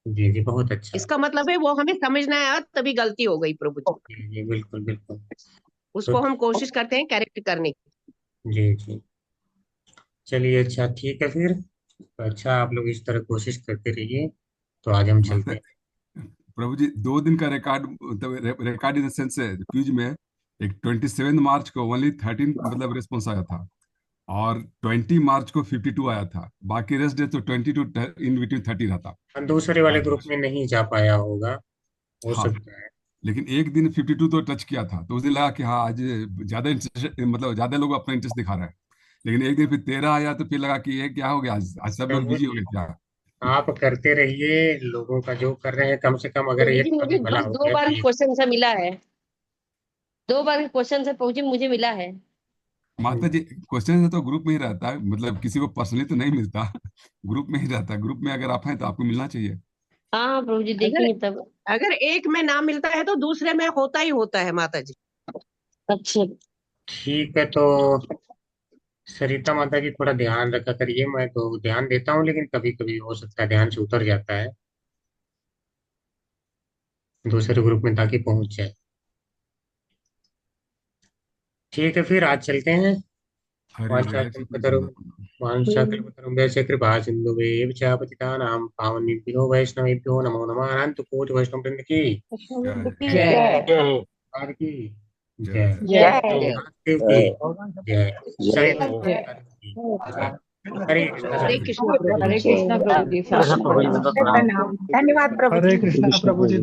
जी जी, बहुत अच्छा।
इसका मतलब है वो हमें समझना है, तभी गलती हो गई प्रभु जी।
जी जी, बिल्कुल बिल्कुल। तो
उसको हम कोशिश करते हैं करेक्ट करने की।
जी जी, चलिए, अच्छा ठीक है फिर। तो अच्छा, आप लोग इस तरह कोशिश करते रहिए। तो आज हम चलते
मतलब
हैं।
प्रभु जी 2 दिन का रिकॉर्ड, मतलब रिकॉर्ड इन द सेंस है क्विज में। एक 27 मार्च को ओनली 13 मतलब रिस्पॉन्स आया था, और 20 मार्च को 52 आया था। बाकी रेस्ट डे तो 22 इन बिटवीन 30 रहता।
हम दूसरे वाले
आज
ग्रुप में नहीं जा पाया होगा, हो
हाँ,
सकता है।
लेकिन एक दिन 52 तो टच किया था, तो उस दिन लगा कि हाँ आज ज्यादा इंटरेस्ट, मतलब ज्यादा लोग अपना इंटरेस्ट दिखा रहे हैं। लेकिन एक दिन फिर 13 आया, तो फिर लगा कि ये क्या हो गया, आज सब लोग
प्रभु
बिजी हो
जी,
गए क्या।
आप करते रहिए, लोगों का जो कर रहे हैं, कम से कम अगर
प्रभु
एक
जी,
का
मुझे
भी भला
बस
हो
2
गया
बार
तो एक।
क्वेश्चन से मिला है, 2 बार क्वेश्चन से प्रभु जी मुझे मिला है।
माता जी क्वेश्चन है तो ग्रुप में ही रहता है, मतलब किसी को पर्सनली तो नहीं मिलता। ग्रुप में ही रहता है। ग्रुप में अगर आप हैं तो आपको मिलना चाहिए।
हाँ हाँ प्रभु जी,
अगर
देखेंगे तब।
अगर एक में ना मिलता है तो दूसरे में होता ही होता है माता जी।
अच्छा।
ठीक है, तो सरिता माता जी थोड़ा ध्यान रखा करिए। मैं तो ध्यान देता हूँ, लेकिन कभी कभी हो सकता है ध्यान से उतर जाता है दूसरे ग्रुप में, ताकि पहुंच जाए। ठीक है, फिर आज चलते हैं।
हरे कृष्ण परमात्मा।
वाञ्छाकल्पतरुं वैश्य कृपा सिन्धुभ्येव च पतितानां पावनेभ्यो वैष्णवेभ्यो नमो नमः। अनंत कोटि वैष्णव वृंद की
कृष्ण की
जय
जय।
जय
सरकार की
जय।
जय,
जय।
महादेव की जय,
जय
सरिता
जय।
माता की जय। हरे कृष्ण
हरे
सरिता।
कृष्णा प्रभु
हरे
जी।
कृष्ण प्रभु जी।
कृष्ण प्रभु जी
प्रणाम, धन्यवाद प्रभु
हरे
जी।
कृष्णा प्रभु जी।